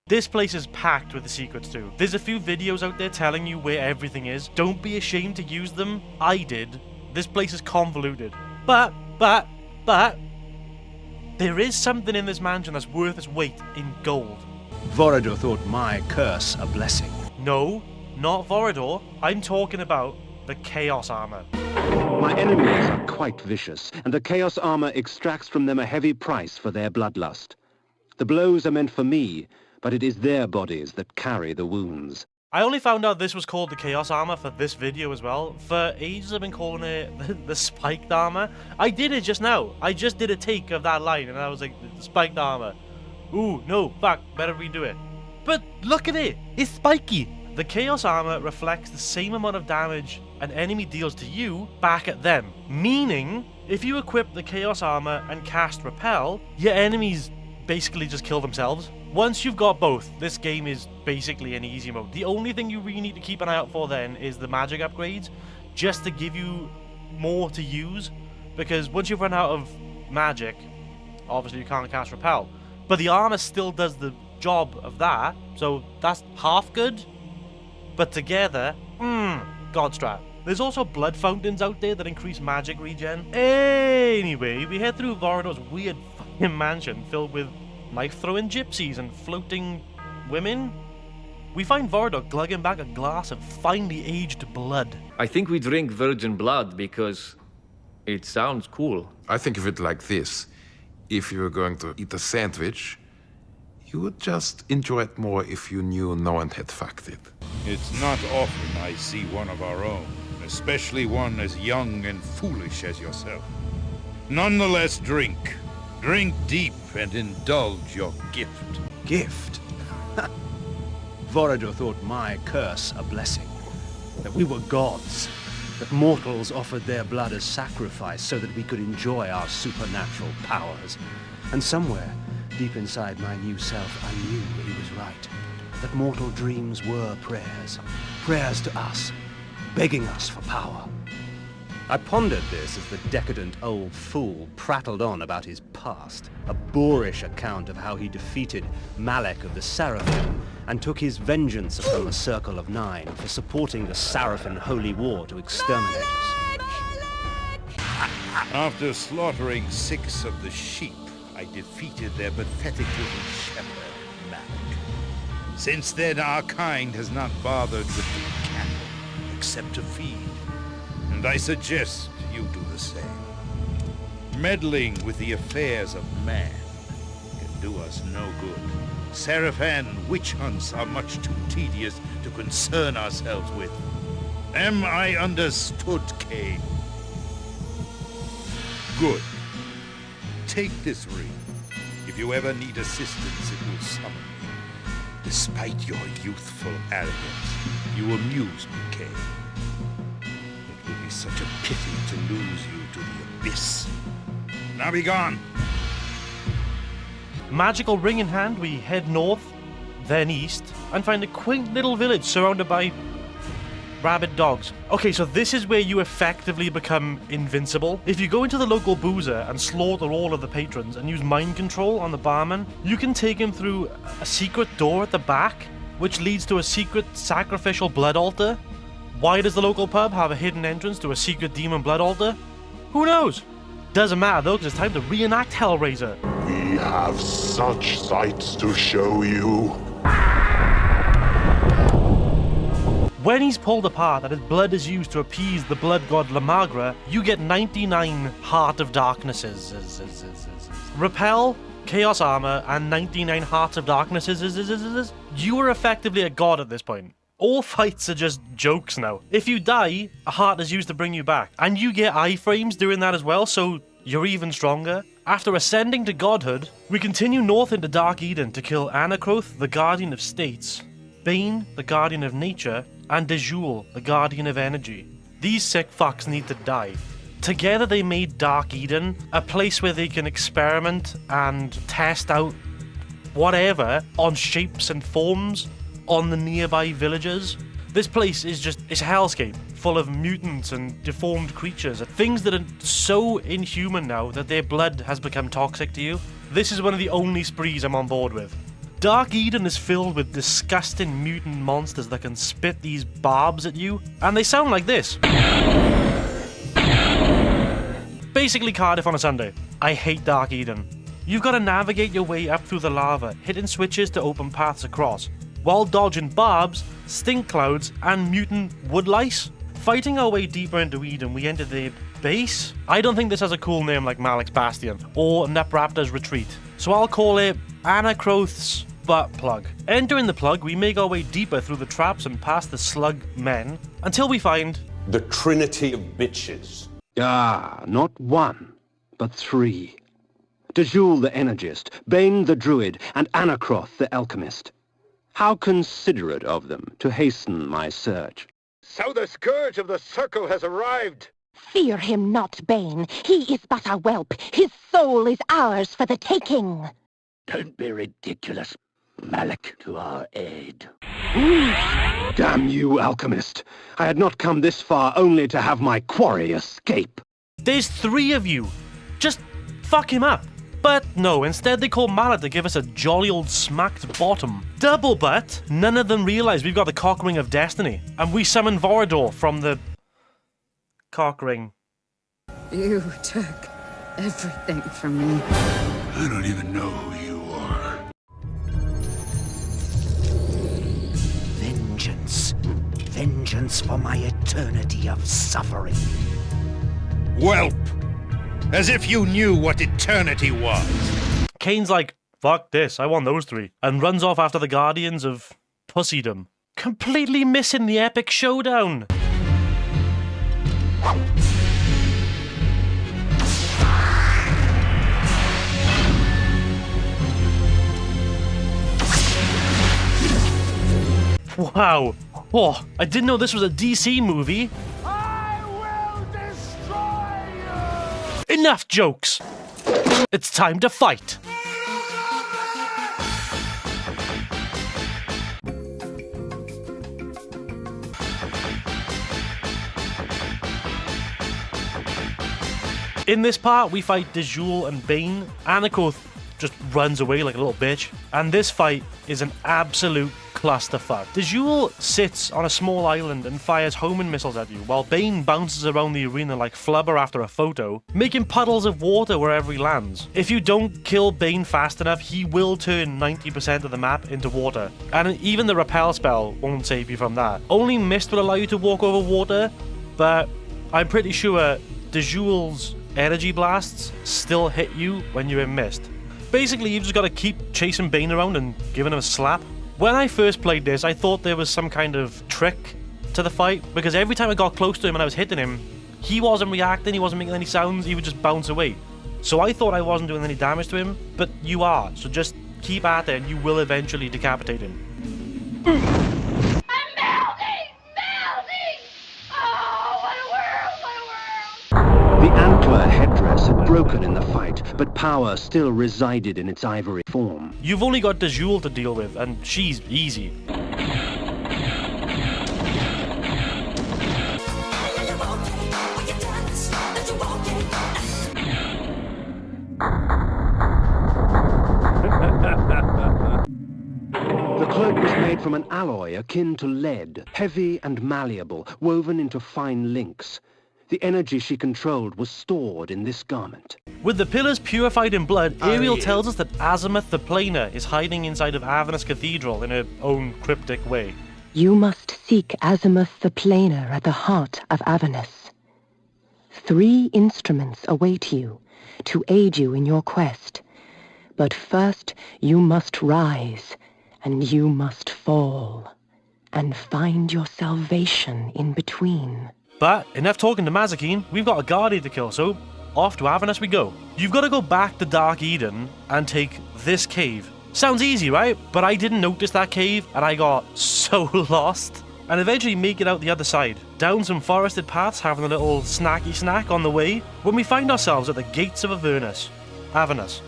This place is packed with the secrets too. There's a few videos out there telling you where everything is. Don't be ashamed to use them. I did. This place is convoluted. But, there is something in this mansion that's worth its weight in gold. Vorador thought my curse a blessing. No, not Vorador. I'm talking about the Chaos Armor. My enemies are quite vicious, and the Chaos Armor extracts from them a heavy price for their bloodlust. The blows are meant for me, but it is their bodies that carry the wounds. I only found out this was called the Chaos Armor for this video as well. For ages I've been calling it the Spiked Armor. I did it just now. I just did a take of that line and I was like, the Spiked Armor. Ooh, no, fuck, better redo it. But look at it, it's spiky. The Chaos Armor reflects the same amount of damage an enemy deals to you back at them. Meaning, if you equip the Chaos Armor and cast Repel, your enemies basically just kill themselves. Once you've got both, this game is basically an easy mode. The only thing you really need to keep an eye out for then is the magic upgrades, just to give you more to use, because once you've run out of magic, obviously you can't cast Repel. But the armor still does the job of that, so that's half good. But together, Godstrap. There's also blood fountains out there that increase magic regen. Anyway, we head through Vorador's weird fucking mansion filled with knife-throwing gypsies and floating women. We find Vorador glugging back a glass of finely aged blood. I think we drink virgin blood because it sounds cool. I think of it like this. If you were going to eat a sandwich, you would just enjoy it more if you knew no one had fucked it. It's not often I see one of our own, especially one as young and foolish as yourself. Nonetheless, drink. Drink deep and indulge your gift. Gift? Vorador thought my curse a blessing. That we were gods. That mortals offered their blood as sacrifice so that we could enjoy our supernatural powers. And somewhere, deep inside my new self, I knew he was right. That mortal dreams were prayers. Prayers to us, begging us for power. I pondered this as the decadent old fool prattled on about his past, a boorish account of how he defeated Malek of the Seraphim and took his vengeance upon the Circle of Nine for supporting the Seraphim Holy War to exterminate us. After slaughtering 6 of the sheep, I defeated their pathetic little shepherd, Malek. Since then, our kind has not bothered with the cattle, except to feed. And I suggest you do the same. Meddling with the affairs of man can do us no good. Seraphan witch hunts are much too tedious to concern ourselves with. Am I understood, Kain? Good. Take this ring. If you ever need assistance, it will summon me. Despite your youthful arrogance, you amuse me, Kain. It would be such a pity to lose you to the abyss. Now be gone! Magical ring in hand, we head north, then east, and find a quaint little village surrounded by rabid dogs. Okay, so this is where you effectively become invincible. If you go into the local boozer and slaughter all of the patrons and use mind control on the barman, you can take him through a secret door at the back, which leads to a secret sacrificial blood altar. Why does the local pub have a hidden entrance to a secret demon blood altar? Who knows? Doesn't matter though, because it's time to reenact Hellraiser. We have such sights to show you. When he's pulled apart and his blood is used to appease the blood god Lamagra, you get 99 Heart of Darknesses. Repel, Chaos Armor, and 99 Hearts of Darknesses. You are effectively a god at this point. All fights are just jokes now. If you die, a heart is used to bring you back. And you get iframes doing that as well, so you're even stronger. After ascending to godhood, we continue north into Dark Eden to kill Anakroth, the Guardian of States, Bane, the Guardian of Nature, and Dejul, the Guardian of Energy. These sick fucks need to die. Together they made Dark Eden a place where they can experiment and test out whatever on shapes and forms on the nearby villagers. This place is it's a hellscape, full of mutants and deformed creatures, things that are so inhuman now that their blood has become toxic to you. This is one of the only sprees I'm on board with. Dark Eden is filled with disgusting mutant monsters that can spit these barbs at you, and they sound like this. Basically Cardiff on a Sunday. I hate Dark Eden. You've got to navigate your way up through the lava, hitting switches to open paths across, while dodging barbs, stink clouds, and mutant wood lice. Fighting our way deeper into Eden, we enter the base. I don't think this has a cool name like Malek's Bastion, or Nupraptors Retreat, so I'll call it Anacroth's butt plug. Entering the plug, we make our way deeper through the traps and past the slug men, until we find... the Trinity of Bitches. Ah, not one, but three. Dejul the Energist, Bane the Druid, and Anacroth the Alchemist. How considerate of them to hasten my search. So the Scourge of the Circle has arrived! Fear him not, Bane. He is but a whelp. His soul is ours for the taking. Don't be ridiculous. Malek to our aid. Damn you, Alchemist. I had not come this far only to have my quarry escape. There's 3 of you. Just fuck him up. But no, instead they call Malek to give us a jolly old smacked bottom. Double but, none of them realise we've got the cock ring of destiny, and we summon Vorador from the... cock ring. You took everything from me. I don't even know who you are. Vengeance. Vengeance for my eternity of suffering. Whelp! As if you knew what eternity was. Kain's like, fuck this, I want those 3, and runs off after the Guardians of Pussydom. Completely missing the epic showdown. Wow. Oh, I didn't know this was a DC movie. Enough jokes! It's time to fight! In this part, we fight Dejul and Bane. Anacroth just runs away like a little bitch. And this fight is an absolute clusterfuck. Dejul sits on a small island and fires homing missiles at you, while Bane bounces around the arena like flubber after a photo, making puddles of water wherever he lands. If you don't kill Bane fast enough, he will turn 90% of the map into water. And even the repel spell won't save you from that. Only Mist will allow you to walk over water, but I'm pretty sure Dejul's energy blasts still hit you when you're in Mist. Basically, you've just got to keep chasing Bane around and giving him a slap. When I first played this, I thought there was some kind of trick to the fight, because every time I got close to him and I was hitting him, he wasn't reacting, he wasn't making any sounds, he would just bounce away. So I thought I wasn't doing any damage to him, but you are, so just keep at it and you will eventually decapitate him. I'm melting! Melting! Oh, what a world, what a world! The antler headdress had broken in the fight, but power still resided in its ivory form. You've only got Dejul to deal with, and she's easy. The cloak was made from an alloy akin to lead, heavy and malleable, woven into fine links. The energy she controlled was stored in this garment. With the pillars purified in blood, Ariel tells us that Azimuth the Planar is hiding inside of Avernus Cathedral in her own cryptic way. You must seek Azimuth the Planar at the heart of Avernus. 3 instruments await you to aid you in your quest. But first you must rise, and you must fall, and find your salvation in between. But enough talking to Mazikeen, we've got a Guardian to kill, so off to Avernus we go. You've got to go back to Dark Eden and take this cave. Sounds easy, right? But I didn't notice that cave, and I got so lost. And eventually make it out the other side, down some forested paths, having a little snacky snack on the way, when we find ourselves at the gates of Avernus.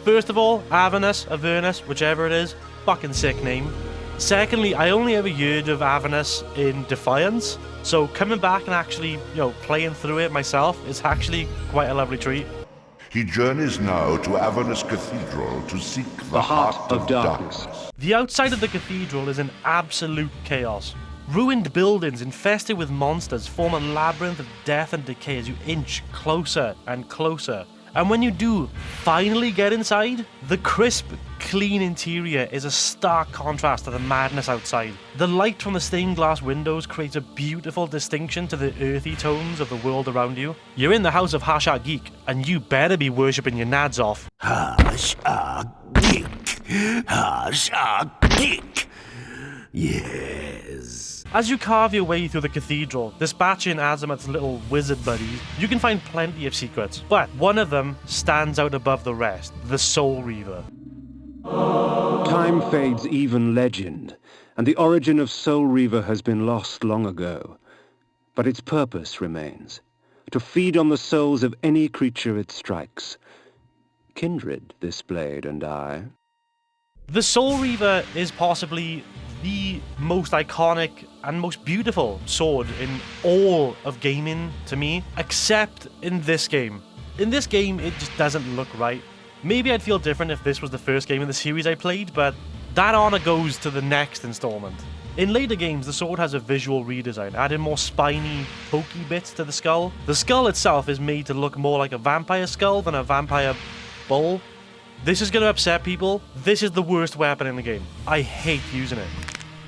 First of all, Avernus, Avernus, whichever it is, fucking sick name. Secondly, I only ever heard of Avernus in Defiance, so coming back and actually, playing through it myself is actually quite a lovely treat. He journeys now to Avernus Cathedral to seek the Heart of Darkness. The outside of the cathedral is in absolute chaos. Ruined buildings infested with monsters form a labyrinth of death and decay as you inch closer and closer. And when you do finally get inside, the crisp, clean interior is a stark contrast to the madness outside. The light from the stained glass windows creates a beautiful distinction to the earthy tones of the world around you. You're in the house of Hashar Geek, and you better be worshipping your nads off. Hashar Geek. Hashar Geek. Yes. As you carve your way through the cathedral, dispatching Azimuth's little wizard buddies, you can find plenty of secrets, but one of them stands out above the rest, the Soul Reaver. Time fades even legend, and the origin of Soul Reaver has been lost long ago. But its purpose remains, to feed on the souls of any creature it strikes. Kindred, this blade and I. The Soul Reaver is possibly the most iconic and most beautiful sword in all of gaming to me, except in this game. In this game, it just doesn't look right. Maybe I'd feel different if this was the first game in the series I played, but that honor goes to the next installment. In later games, the sword has a visual redesign, adding more spiny, pokey bits to the skull. The skull itself is made to look more like a vampire skull than a vampire bull. This is going to upset people. This is the worst weapon in the game. I hate using it.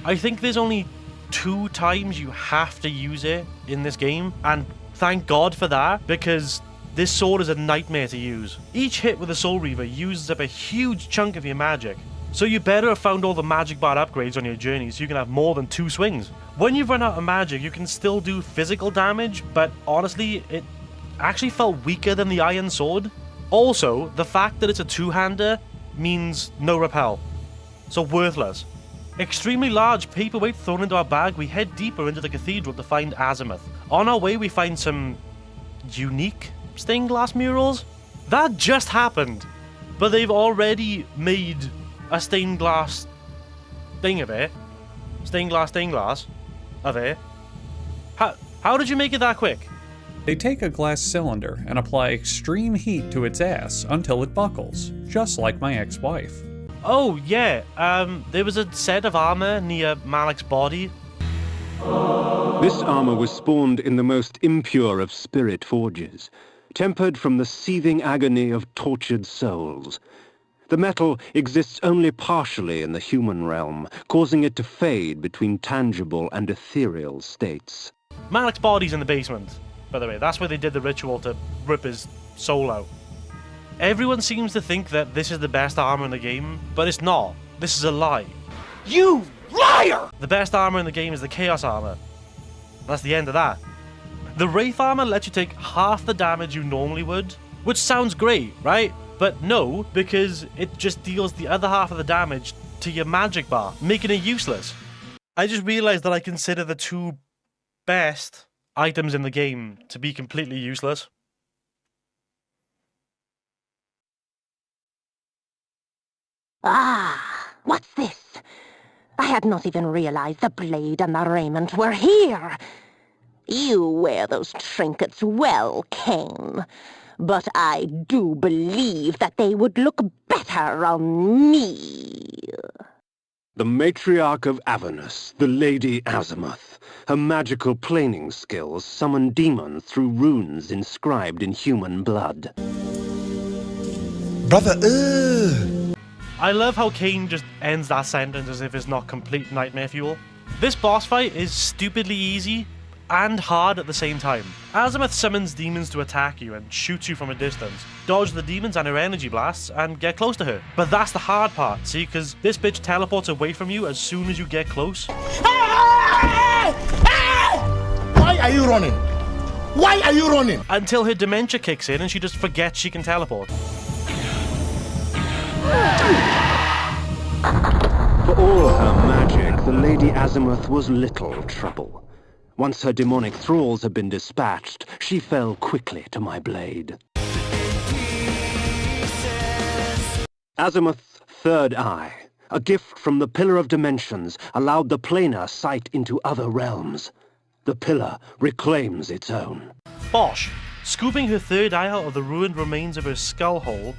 I think there's only 2 times you have to use it in this game, and thank God for that, because this sword is a nightmare to use. Each hit with the Soul Reaver uses up a huge chunk of your magic, so you better have found all the magic bar upgrades on your journey so you can have more than 2 swings. When you've run out of magic, you can still do physical damage, but honestly, it actually felt weaker than the Iron Sword. Also, the fact that it's a 2-hander means no repel, so worthless. Extremely large paperweight thrown into our bag, we head deeper into the cathedral to find Azimuth. On our way, we find some unique stained glass murals. That just happened, but they've already made a stained glass thing of it. Stained glass of it. How did you make it that quick? They take a glass cylinder and apply extreme heat to its ass until it buckles, just like my ex-wife. Oh, yeah, there was a set of armor near Malek's body. This armor was spawned in the most impure of spirit forges, tempered from the seething agony of tortured souls. The metal exists only partially in the human realm, causing it to fade between tangible and ethereal states. Malek's body's in the basement, by the way. That's where they did the ritual to rip his soul out. Everyone seems to think that this is the best armor in the game, but it's not. This is a lie. You liar! The best armor in the game is the Chaos armor. That's the end of that. The Wraith armor lets you take half the damage you normally would, which sounds great, right? But no, because it just deals the other half of the damage to your magic bar, making it useless. I just realized that I consider the 2 best items in the game to be completely useless. Ah, what's this? I had not even realized the blade and the raiment were here. You wear those trinkets well, Kain, but I do believe that they would look better on me. The matriarch of Avernus, the Lady Azimuth. Her magical planing skills summon demons through runes inscribed in human blood. Brother, I love how Kain just ends that sentence as if it's not complete nightmare fuel. This boss fight is stupidly easy and hard at the same time. Azimuth summons demons to attack you and shoots you from a distance. Dodge the demons and her energy blasts and get close to her. But that's the hard part, see, because this bitch teleports away from you as soon as you get close. Why are you running? Why are you running? Until her dementia kicks in and she just forgets she can teleport. For all her magic, the Lady Azimuth was little trouble. Once her demonic thralls had been dispatched, she fell quickly to my blade. Azimuth's third eye, a gift from the Pillar of Dimensions, allowed the planar sight into other realms. The pillar reclaims its own. Bosh! Scooping her third eye out of the ruined remains of her skull hole,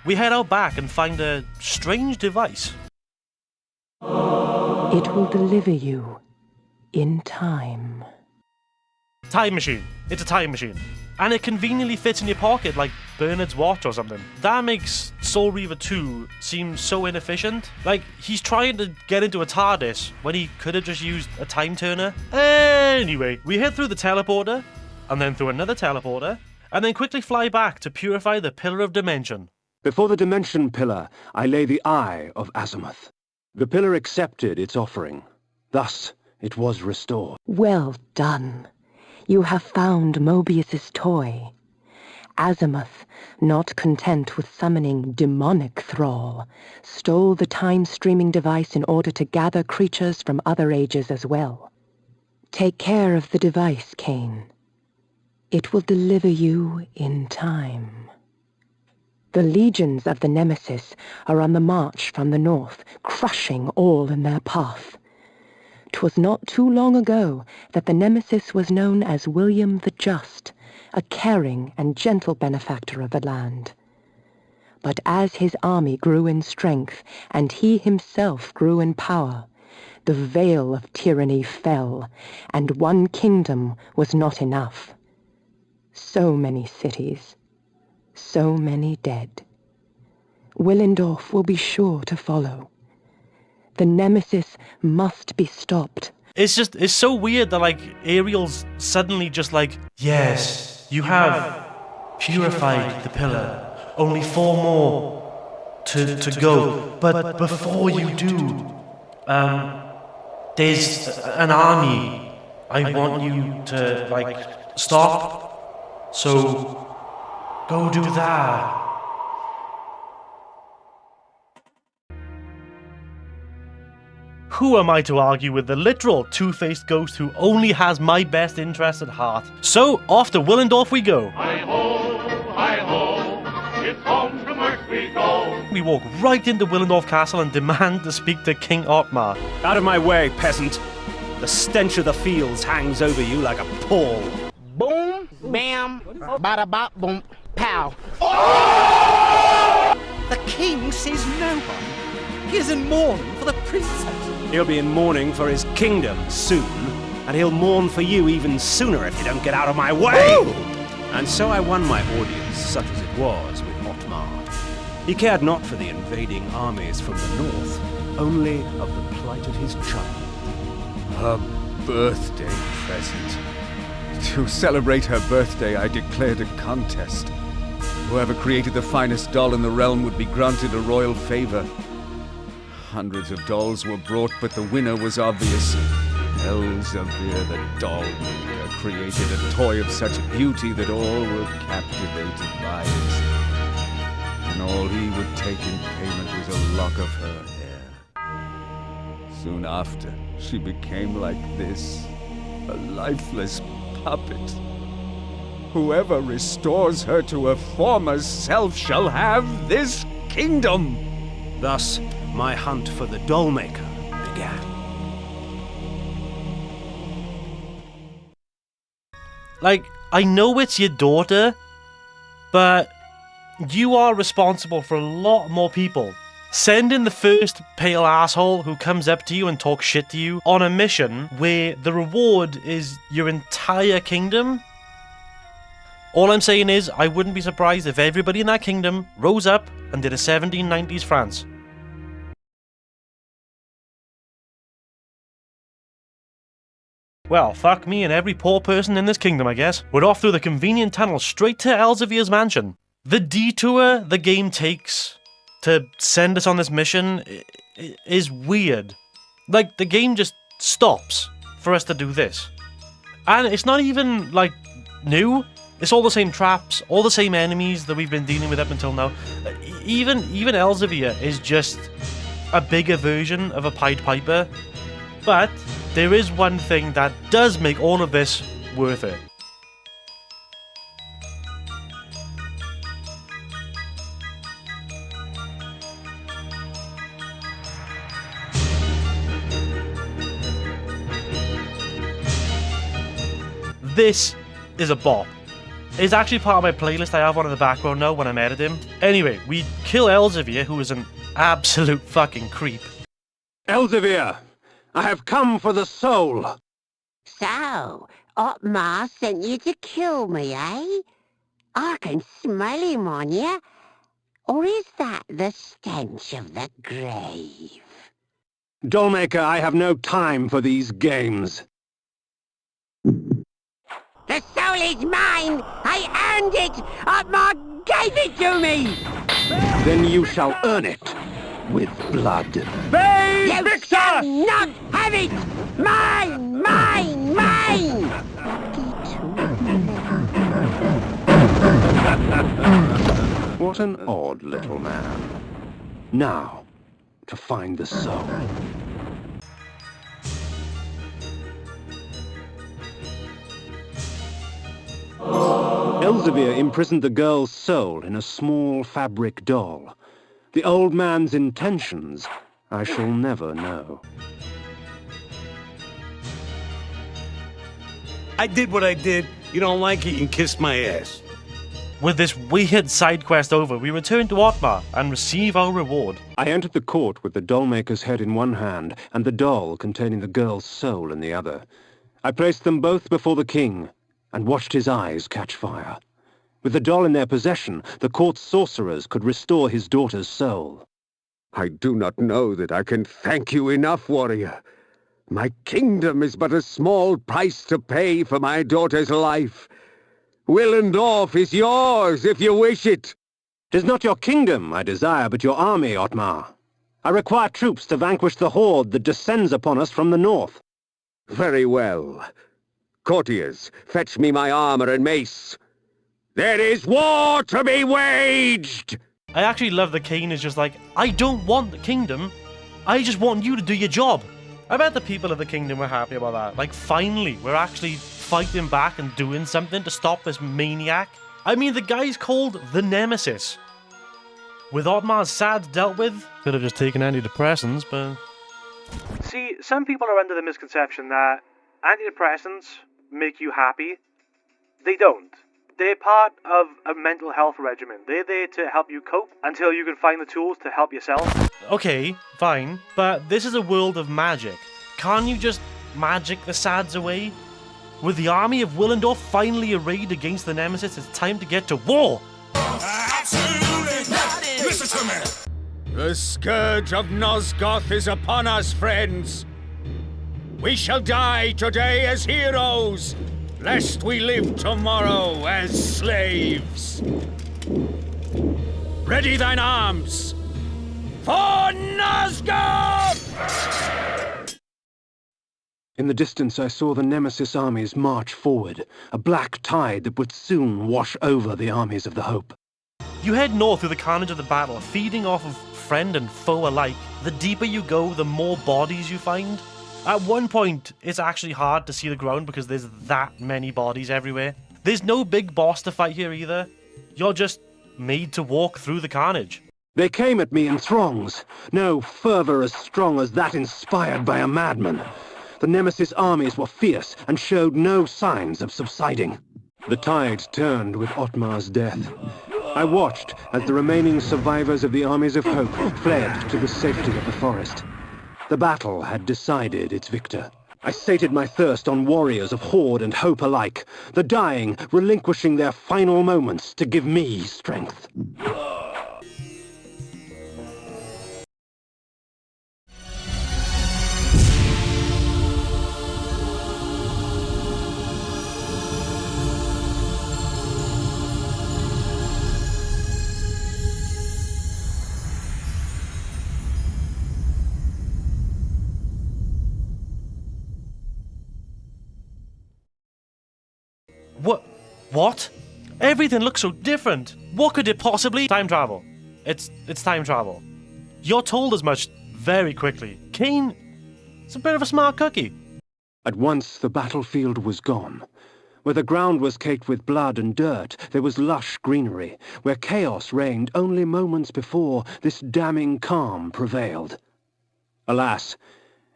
we head out back and find a strange device. It will deliver you in time. Time machine. It's a time machine. And it conveniently fits in your pocket like Bernard's watch or something. That makes Soul Reaver 2 seem so inefficient. Like, he's trying to get into a TARDIS when he could have just used a time turner. Anyway, we head through the teleporter, and then through another teleporter, and then quickly fly back to purify the Pillar of Dimension. Before the Dimension Pillar, I lay the Eye of Azimuth. The pillar accepted its offering. Thus, it was restored. Well done. You have found Mobius's toy. Azimuth, not content with summoning demonic thrall, stole the time-streaming device in order to gather creatures from other ages as well. Take care of the device, Kain. It will deliver you in time. The legions of the Nemesis are on the march from the north, crushing all in their path. 'Twas not too long ago that the Nemesis was known as William the Just, a caring and gentle benefactor of the land. But as his army grew in strength, and he himself grew in power, the veil of tyranny fell, and one kingdom was not enough. So many cities, so many dead. Willendorf will be sure to follow. The Nemesis must be stopped. It's so weird that, like, Ariel's suddenly just like, yes, you have purified the pillar. Only 4 more to go. But before you do, there's an army I want you to, like, stop. So, go do that. Who am I to argue with the literal two-faced ghost who only has my best interest at heart? So, off to Willendorf we go. Hi-ho, it's home from work we go. We walk right into Willendorf Castle and demand to speak to King Otmar. Out of my way, peasant. The stench of the fields hangs over you like a pall. Boom, bam, bada bop, boom, pow. The king says no one. He is in mourning for the princess. He'll be in mourning for his kingdom soon, and he'll mourn for you even sooner if you don't get out of my way! Ooh. And so I won my audience, such as it was, with Otmar. He cared not for the invading armies from the north, only of the plight of his child. Her birthday present. To celebrate her birthday, I declared a contest. Whoever created the finest doll in the realm would be granted a royal favor. Hundreds of dolls were brought, but the winner was obvious. Elzevir, the doll maker, created a toy of such beauty that all were captivated by it. And all he would take in payment was a lock of her hair. Soon after, she became like this, a lifeless puppet. Whoever restores her to her former self shall have this kingdom. Thus, my hunt for the dollmaker began. Like, I know it's your daughter, but you are responsible for a lot more people. Send in the first pale asshole who comes up to you and talks shit to you on a mission where the reward is your entire kingdom. All I'm saying is, I wouldn't be surprised if everybody in that kingdom rose up and did a 1790s France. Well, fuck me and every poor person in this kingdom, I guess. We're off through the convenient tunnel straight to Elzevir's mansion. The detour the game takes to send us on this mission is weird. Like, the game just stops for us to do this. And it's not even, like, new. It's all the same traps, all the same enemies that we've been dealing with up until now. Even Elzevir is just a bigger version of a Pied Piper. But there is one thing that does make all of this worth it. This is a bop. It's actually part of my playlist. I have one in the background now when I'm editing. Anyway, we kill Elzevir, who is an absolute fucking creep. Elzevir! I have come for the soul. So, Otmar sent you to kill me, eh? I can smell him on you. Or is that the stench of the grave? Dollmaker, I have no time for these games. The soul is mine! I earned it! Otmar gave it to me! Then you shall earn it with blood. You shall not have it! Mine! Mine! Mine! What an odd little man. Now, to find the soul. Elzevir imprisoned the girl's soul in a small fabric doll. The old man's intentions I shall never know. I did what I did. You don't like it, you can kiss my ass. With this weird side quest over, we return to Otmar and receive our reward. I entered the court with the dollmaker's head in one hand and the doll containing the girl's soul in the other. I placed them both before the king and watched his eyes catch fire. With the doll in their possession, the court's sorcerers could restore his daughter's soul. I do not know that I can thank you enough, warrior. My kingdom is but a small price to pay for my daughter's life. Willendorf is yours, if you wish it. 'Tis not your kingdom I desire, but your army, Otmar. I require troops to vanquish the horde that descends upon us from the north. Very well. Courtiers, fetch me my armor and mace. There is war to be waged! I actually love that Kain is just like, I don't want the kingdom, I just want you to do your job. I bet the people of the kingdom were happy about that. Like, finally, we're actually fighting back and doing something to stop this maniac. I mean, the guy's called the Nemesis. With Otmar's SAD dealt with, could have just taken antidepressants, but... See, some people are under the misconception that antidepressants make you happy. They don't. They're part of a mental health regimen. They're there to help you cope until you can find the tools to help yourself. Okay, fine, but this is a world of magic. Can't you just magic the SADs away? With the army of Willendorf finally arrayed against the Nemesis, it's time to get to war! Absolutely not! Listen to me! The scourge of Nosgoth is upon us, friends. We shall die today as heroes, lest we live tomorrow as slaves. Ready thine arms for Nosgoth! In the distance I saw the Nemesis armies march forward, a black tide that would soon wash over the armies of the Hope. You head north through the carnage of the battle, feeding off of friend and foe alike. The deeper you go, the more bodies you find. At one point, it's actually hard to see the ground because there's that many bodies everywhere. There's no big boss to fight here either. You're just made to walk through the carnage. They came at me in throngs, no fervor as strong as that inspired by a madman. The Nemesis armies were fierce and showed no signs of subsiding. The tide turned with Otmar's death. I watched as the remaining survivors of the armies of Hope fled to the safety of the forest. The battle had decided its victor. I sated my thirst on warriors of Horde and Hope alike, the dying relinquishing their final moments to give me strength. What? Everything looks so different. What could it possibly... Time travel. It's time travel. You're told as much very quickly. Kain is a bit of a smart cookie. At once the battlefield was gone. Where the ground was caked with blood and dirt, there was lush greenery. Where chaos reigned only moments before, this damning calm prevailed. Alas,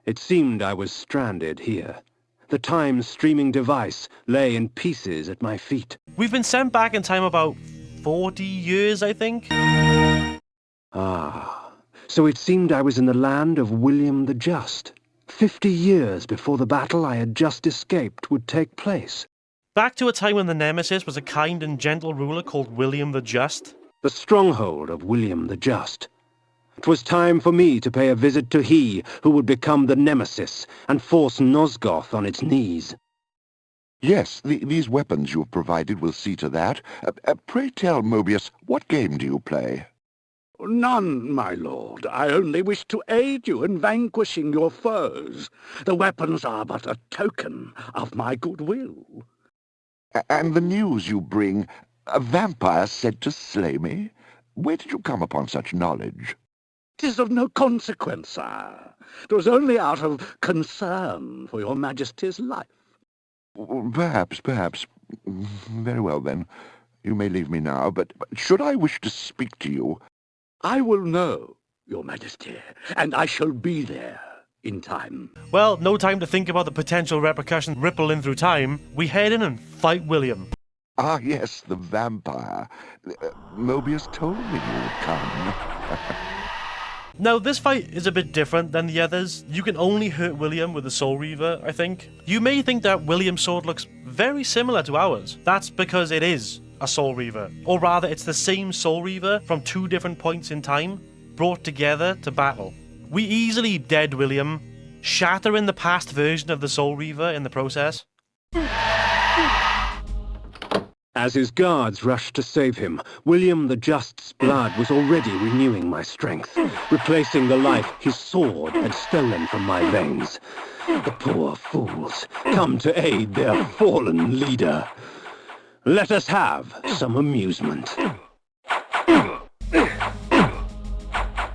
it seemed I was stranded here. The time-streaming device lay in pieces at my feet. We've been sent back in time about 40 years, I think. Ah, so it seemed I was in the land of William the Just. 50 years before the battle I had just escaped would take place. Back to a time when the Nemesis was a kind and gentle ruler called William the Just. The stronghold of William the Just. 'Twas time for me to pay a visit to he who would become the Nemesis and force Nosgoth on its knees. Yes, these weapons you have provided will see to that. Pray tell, Mobius, what game do you play? None, my lord. I only wish to aid you in vanquishing your foes. The weapons are but a token of my goodwill. And the news you bring, a vampire sent to slay me? Where did you come upon such knowledge? 'Tis of no consequence, sire. 'Twas only out of concern for your majesty's life. Perhaps. Very well, then. You may leave me now, but should I wish to speak to you... I will know, your majesty, and I shall be there in time. Well, no time to think about the potential repercussions rippling through time. We head in and fight William. Ah, yes, the vampire. Mobius told me you would come. Now, this fight is a bit different than the others. You can only hurt William with the Soul Reaver, I think. You may think that William's sword looks very similar to ours. That's because it is a Soul Reaver. Or rather, it's the same Soul Reaver from two different points in time, brought together to battle. We easily dead William, shattering the past version of the Soul Reaver in the process. As his guards rushed to save him, William the Just's blood was already renewing my strength, replacing the life his sword had stolen from my veins. The poor fools, come to aid their fallen leader. Let us have some amusement.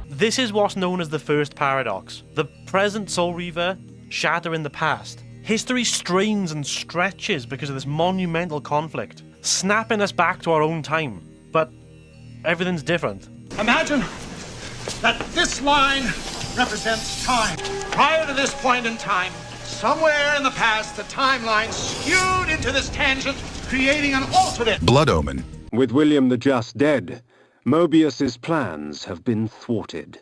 This is what's known as the first paradox. The present Soul Reaver shattering the past. History strains and stretches because of this monumental conflict, snapping us back to our own time. But everything's different. Imagine that this line represents time. Prior to this point in time, somewhere in the past, the timeline skewed into this tangent, creating an alternate Blood Omen. With William the Just dead, Mobius's plans have been thwarted.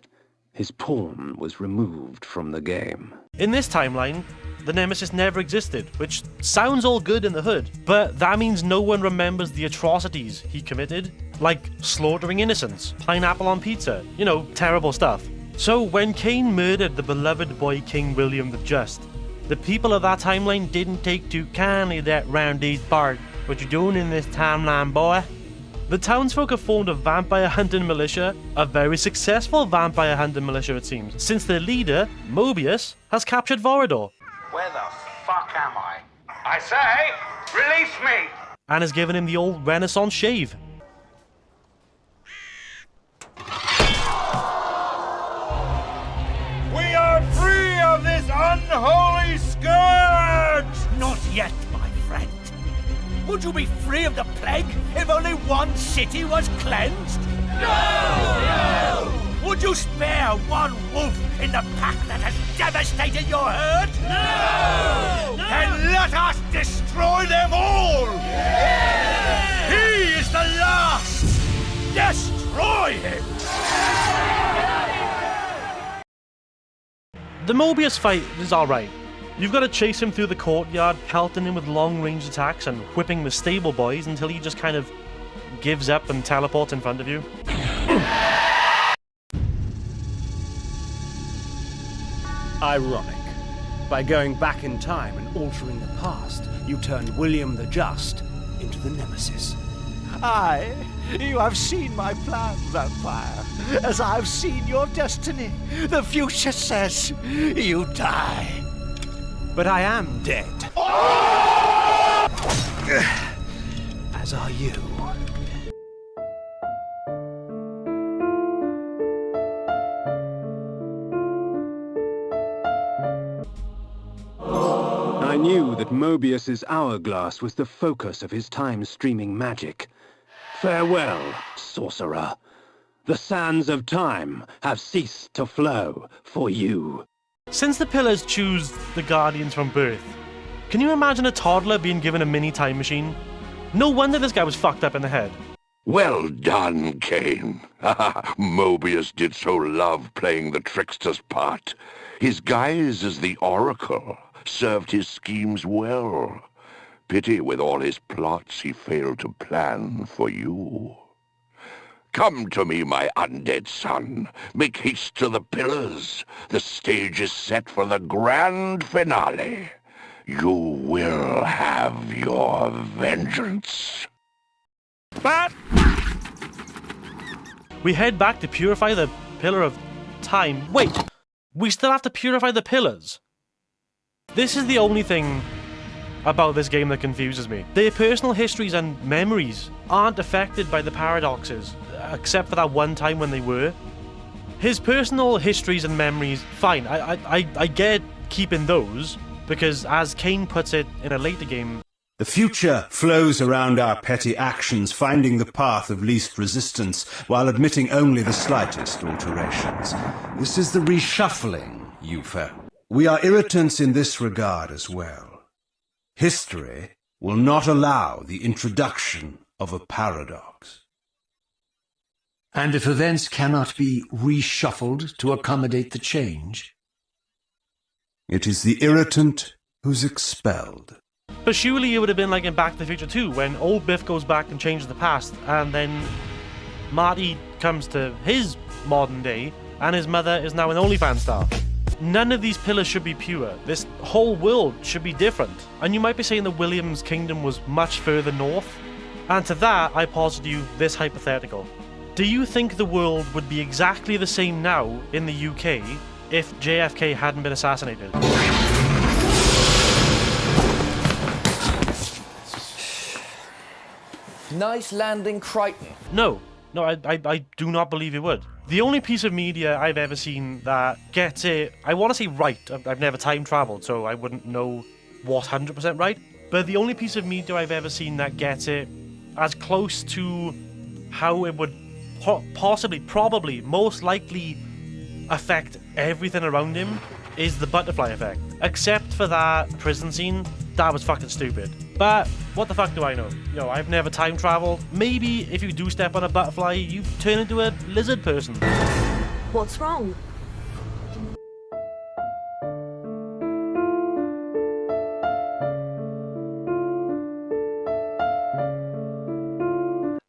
His pawn was removed from the game. In this timeline, the Nemesis never existed, which sounds all good in the hood, but that means no one remembers the atrocities he committed, like slaughtering innocents, pineapple on pizza, you know, terrible stuff. So when Kain murdered the beloved boy King William the Just, the people of that timeline didn't take too kindly that round-eyed part. What you doing in this timeline, boy? The townsfolk have formed a vampire hunting militia, a very successful vampire hunting militia it seems, since their leader, Mobius, has captured Vorador. Where the fuck am I? I say, release me! And has given him the old Renaissance shave. We are free of this unholy scourge! Not yet, my friend. Would you be free of the plague if only one city was cleansed? No! Would you spare one wolf in the pack that has devastated your herd? No! Then let us destroy them all! Yeah! He is the last! Destroy him! The Mobius fight is alright. You've got to chase him through the courtyard, pelting him with long-range attacks and whipping the stable boys until he just kind of gives up and teleports in front of you. Ironic. By going back in time and altering the past, you turned William the Just into the Nemesis. Aye, you have seen my plan, vampire, as I have seen your destiny. The future says you die. But I am dead. As are you. I knew that Mobius's hourglass was the focus of his time-streaming magic. Farewell, sorcerer. The sands of time have ceased to flow for you. Since the pillars choose the Guardians from birth, can you imagine a toddler being given a mini time machine? No wonder this guy was fucked up in the head. Well done, Kain. Mobius did so love playing the trickster's part. His guise as the Oracle served his schemes well. Pity with all his plots he failed to plan for you. Come to me, my undead son. Make haste to the pillars. The stage is set for the grand finale. You will have your vengeance. But we head back to purify the Pillar of Time. Wait, we still have to purify the pillars? This is the only thing about this game that confuses me. Their personal histories and memories aren't affected by the paradoxes, except for that one time when they were. His personal histories and memories, fine, I get keeping those, because as Kain puts it in a later game, the future flows around our petty actions, finding the path of least resistance, while admitting only the slightest alterations. This is the reshuffling, Yufa. We are irritants in this regard as well. History will not allow the introduction of a paradox. And if events cannot be reshuffled to accommodate the change? It is the irritant who's expelled. But surely it would have been like in Back to the Future 2, when old Biff goes back and changes the past, and then Marty comes to his modern day, and his mother is now an OnlyFans star. None of these pillars should be pure. This whole world should be different. And you might be saying that William's kingdom was much further north. And to that, I posit you this hypothetical. Do you think the world would be exactly the same now in the UK if JFK hadn't been assassinated? Nice landing, Crichton. No, I do not believe it would. The only piece of media I've ever seen that gets it, I want to say right, I've never time traveled, so I wouldn't know what 100% right, but the only piece of media I've ever seen that gets it as close to how it would possibly, probably, most likely affect everything around him is the butterfly effect. Except for that prison scene, that was fucking stupid. But what the fuck do I know? Yo, I've never time traveled. Maybe if you do step on a butterfly, you turn into a lizard person. What's wrong?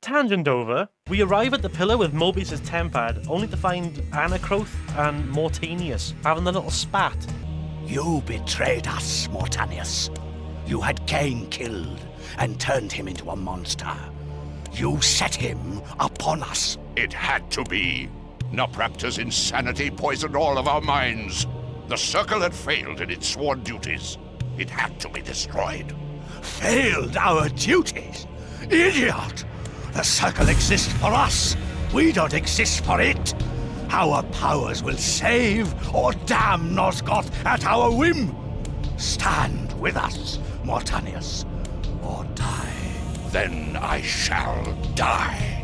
Tangent over, we arrive at the pillar with Mobius' tempad, only to find Anacroth and Mortanius having a little spat. You betrayed us, Mortanius. You had Kain killed and turned him into a monster. You set him upon us. It had to be. Nupraptors' insanity poisoned all of our minds. The Circle had failed in its sworn duties. It had to be destroyed. Failed our duties? Idiot! The Circle exists for us. We don't exist for it. Our powers will save or damn Nosgoth at our whim. Stand with us, Mortanius, or die. Then I shall die.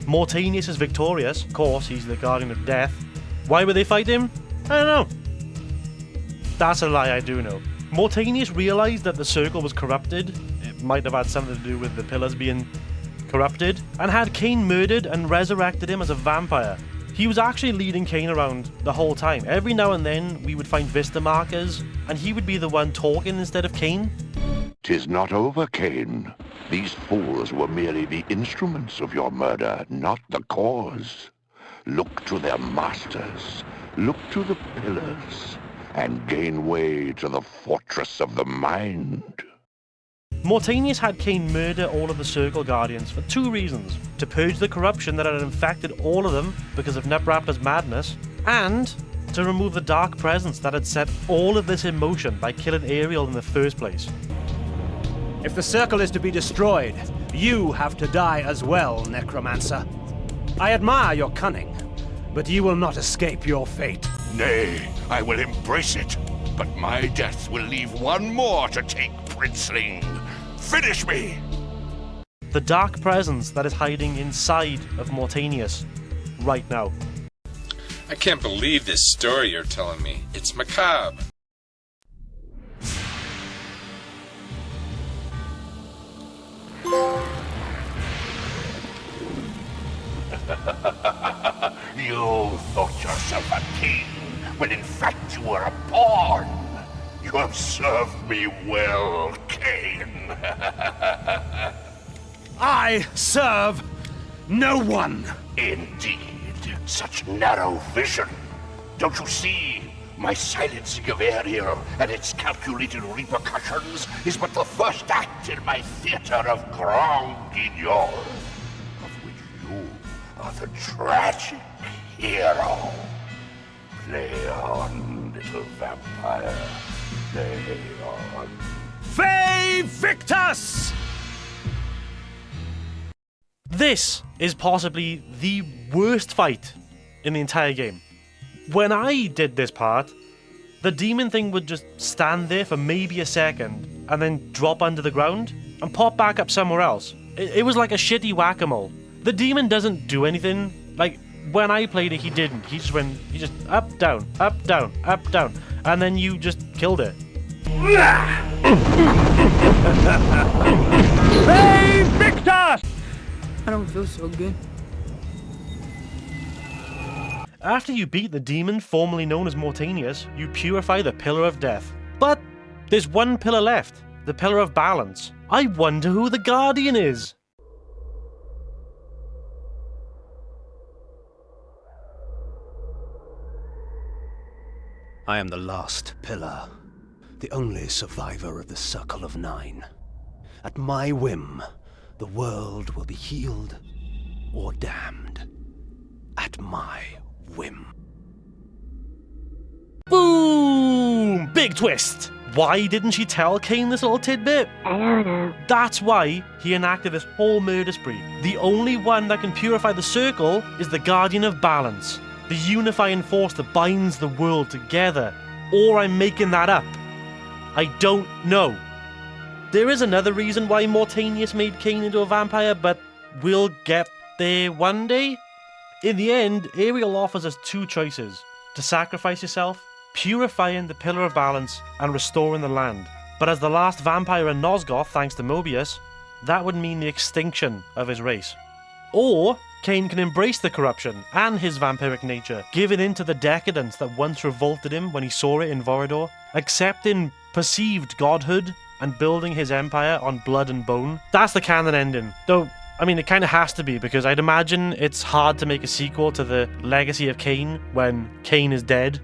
Mortanius is victorious. Of course, he's the guardian of death. Why would they fight him? I don't know. That's a lie, I do know. Mortanius realized that the Circle was corrupted. It might have had something to do with the pillars being corrupted, and had Kain murdered and resurrected him as a vampire. He was actually leading Kain around the whole time. Every now and then, we would find Vista markers, and he would be the one talking instead of Kain. 'Tis not over, Kain. These fools were merely the instruments of your murder, not the cause. Look to their masters, look to the pillars, and gain way to the fortress of the mind. Mortanius had Kain murder all of the Circle Guardians for two reasons. To purge the corruption that had infected all of them because of Nupraptor's madness, and to remove the dark presence that had set all of this in motion by killing Ariel in the first place. If the Circle is to be destroyed, you have to die as well, Necromancer. I admire your cunning, but you will not escape your fate. Nay, I will embrace it, but my death will leave one more to take, Princeling. Finish me! the dark presence that is hiding inside of Mortanius right now. I can't believe this story you're telling me. It's macabre. You thought yourself a king, when in fact you were a pawn. You have served me well, Kain. I serve no one. Indeed, such narrow vision. Don't you see? My silencing of Ariel and its calculated repercussions is but the first act in my theater of Grand Guignol, of which you are the tragic hero. Play on, little vampire. Play on. Fey Victus! This is possibly the worst fight in the entire game. When I did this part, the demon thing would just stand there for maybe a second and then drop under the ground and pop back up somewhere else. It was like a shitty whack-a-mole. The demon doesn't do anything. Like, when I played it, he didn't. He just up, down, up, down, up, down. And then you just killed it. Hey, Victus! I don't feel so good. After you beat the demon formerly known as Mortanius, you purify the Pillar of Death. But there's one pillar left, the Pillar of Balance. I wonder who the Guardian is. I am the last pillar, the only survivor of the Circle of Nine. At my whim, the world will be healed or damned. At my whim. Boom! Big twist! Why didn't she tell Kain this little tidbit? I don't know. That's why he enacted this whole murder spree. The only one that can purify the circle is the Guardian of Balance, the unifying force that binds the world together. Or I'm making that up. I don't know. There is another reason why Mortanius made Kain into a vampire, but we'll get there one day. In the end, Ariel offers us two choices: to sacrifice yourself, purifying the Pillar of Balance, and restoring the land. But as the last vampire in Nosgoth, thanks to Mobius, that would mean the extinction of his race. Or Kain can embrace the corruption and his vampiric nature, giving in to the decadence that once revolted him when he saw it in Vorador, accepting perceived godhood and building his empire on blood and bone. That's the canon ending. Though, I mean, it kind of has to be, because I'd imagine it's hard to make a sequel to the Legacy of Kain when Kain is dead.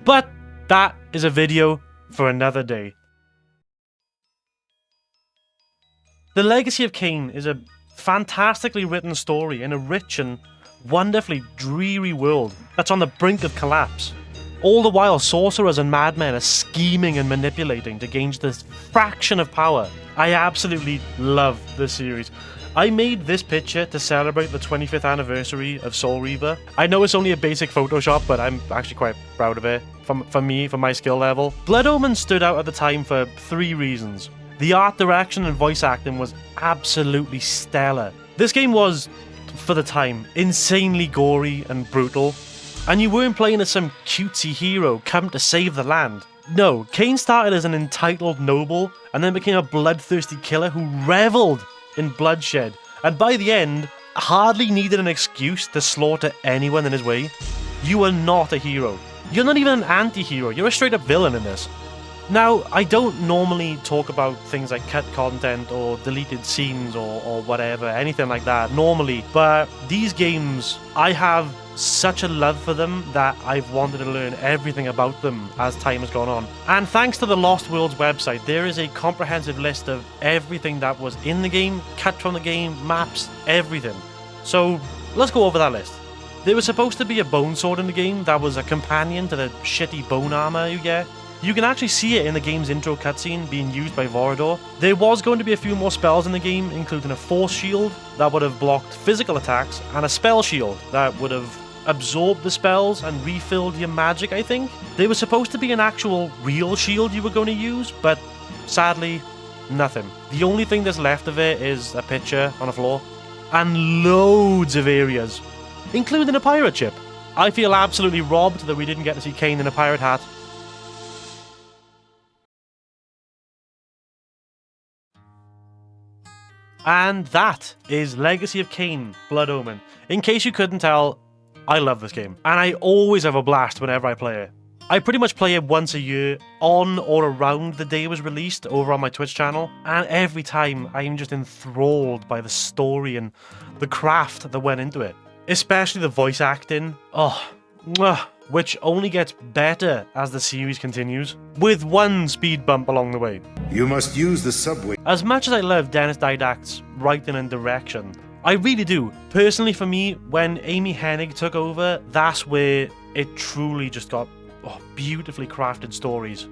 But that is a video for another day. The Legacy of Kain is a fantastically written story in a rich and wonderfully dreary world that's on the brink of collapse. All the while, sorcerers and madmen are scheming and manipulating to gain this fraction of power. I absolutely love this series. I made this picture to celebrate the 25th anniversary of Soul Reaver. I know it's only a basic Photoshop, but I'm actually quite proud of it. For my skill level. Blood Omen stood out at the time for 3 reasons. The art direction and voice acting was absolutely stellar. This game was, for the time, insanely gory and brutal. And you weren't playing as some cutesy hero come to save the land. No, Kain started as an entitled noble and then became a bloodthirsty killer who reveled in bloodshed, and by the end, hardly needed an excuse to slaughter anyone in his way. You are not a hero. You're not even an anti-hero, you're a straight up villain in this. Now, I don't normally talk about things like cut content or deleted scenes or whatever, anything like that, normally, but these games, I have such a love for them that I've wanted to learn everything about them as time has gone on. And thanks to the Lost Worlds website, there is a comprehensive list of everything that was in the game, cut from the game, maps, everything. So, let's go over that list. There was supposed to be a bone sword in the game that was a companion to the shitty bone armor you get. You can actually see it in the game's intro cutscene being used by Vorador. There was going to be a few more spells in the game, including a force shield that would have blocked physical attacks, and a spell shield that would have absorbed the spells and refilled your magic, I think. There was supposed to be an actual real shield you were going to use, but sadly, Nothing. The only thing that's left of it is a picture on the floor. And loads of areas, including a pirate ship. I feel absolutely robbed that we didn't get to see Kain in a pirate hat. And that is Legacy of Kain, Blood Omen. In case you couldn't tell, I love this game. And I always have a blast whenever I play it. I pretty much play it once a year, on or around the day it was released, over on my Twitch channel. And every time, I'm just enthralled by the story and the craft that went into it. Especially the voice acting. Oh, mwah, which only gets better as the series continues, with one speed bump along the way. You must use the subway. As much as I love Dennis Didact's writing and direction, I really do. Personally for me, when Amy Hennig took over, that's where it truly just got beautifully crafted stories.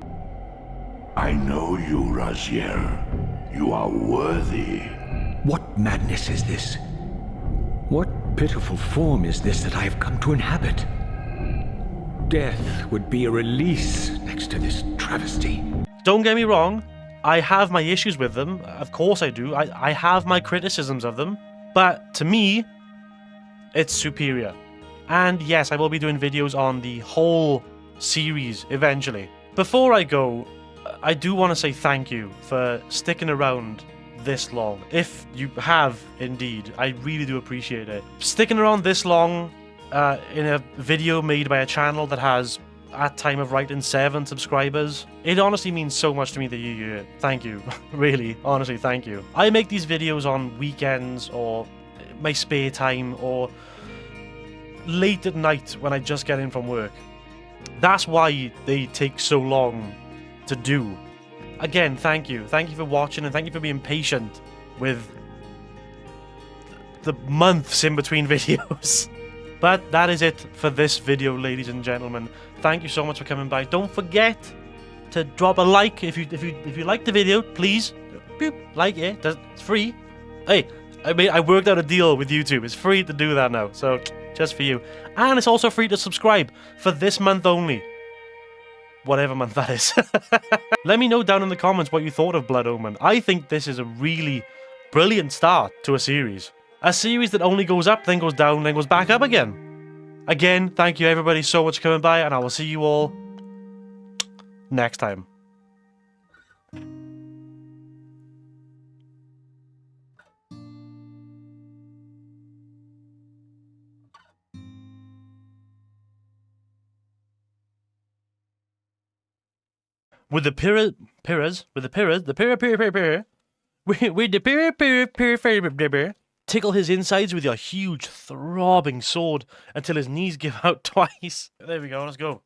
I know you, Raziel. You are worthy. What madness is this? What pitiful form is this that I have come to inhabit? Death would be a release next to this travesty. Don't get me wrong, I have my issues with them. Of course I do. I have my criticisms of them. But to me, it's superior. And yes, I will be doing videos on the whole series eventually. Before I go, I do want to say thank you for sticking around this long. If you have, indeed, I really do appreciate it. Sticking around this long in a video made by a channel that has, at time of writing, 7 subscribers, it honestly means so much to me that you're here. Thank you. Really, honestly, thank you. I make these videos on weekends or my spare time or late at night when I just get in from work. That's why they take so long to do. Again, thank you. Thank you for watching and thank you for being patient with the months in between videos. But that is it for this video, ladies and gentlemen. Thank you so much for coming by. Don't forget to drop a like if you like the video, please. Boop, like it. It's free. Hey, I worked out a deal with YouTube. It's free to do that now. So just for you. And it's also free to subscribe for this month only. Whatever month that is. Let me know down in the comments what you thought of Blood Omen. I think this is a really brilliant start to a series. A series that only goes up, then goes down, then goes back up again. Again, thank you everybody so much for coming by, and I will see you all next time. With the tickle his insides with your huge throbbing sword until his knees give out twice. There we go, let's go.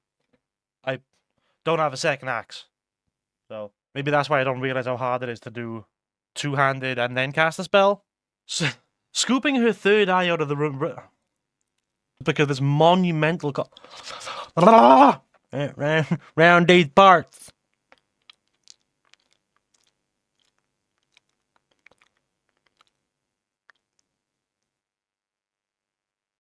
I don't have a second axe, so maybe that's why I don't realize how hard it is to do two-handed and then cast a spell. Scooping her third eye out of the room because this monumental round these parts.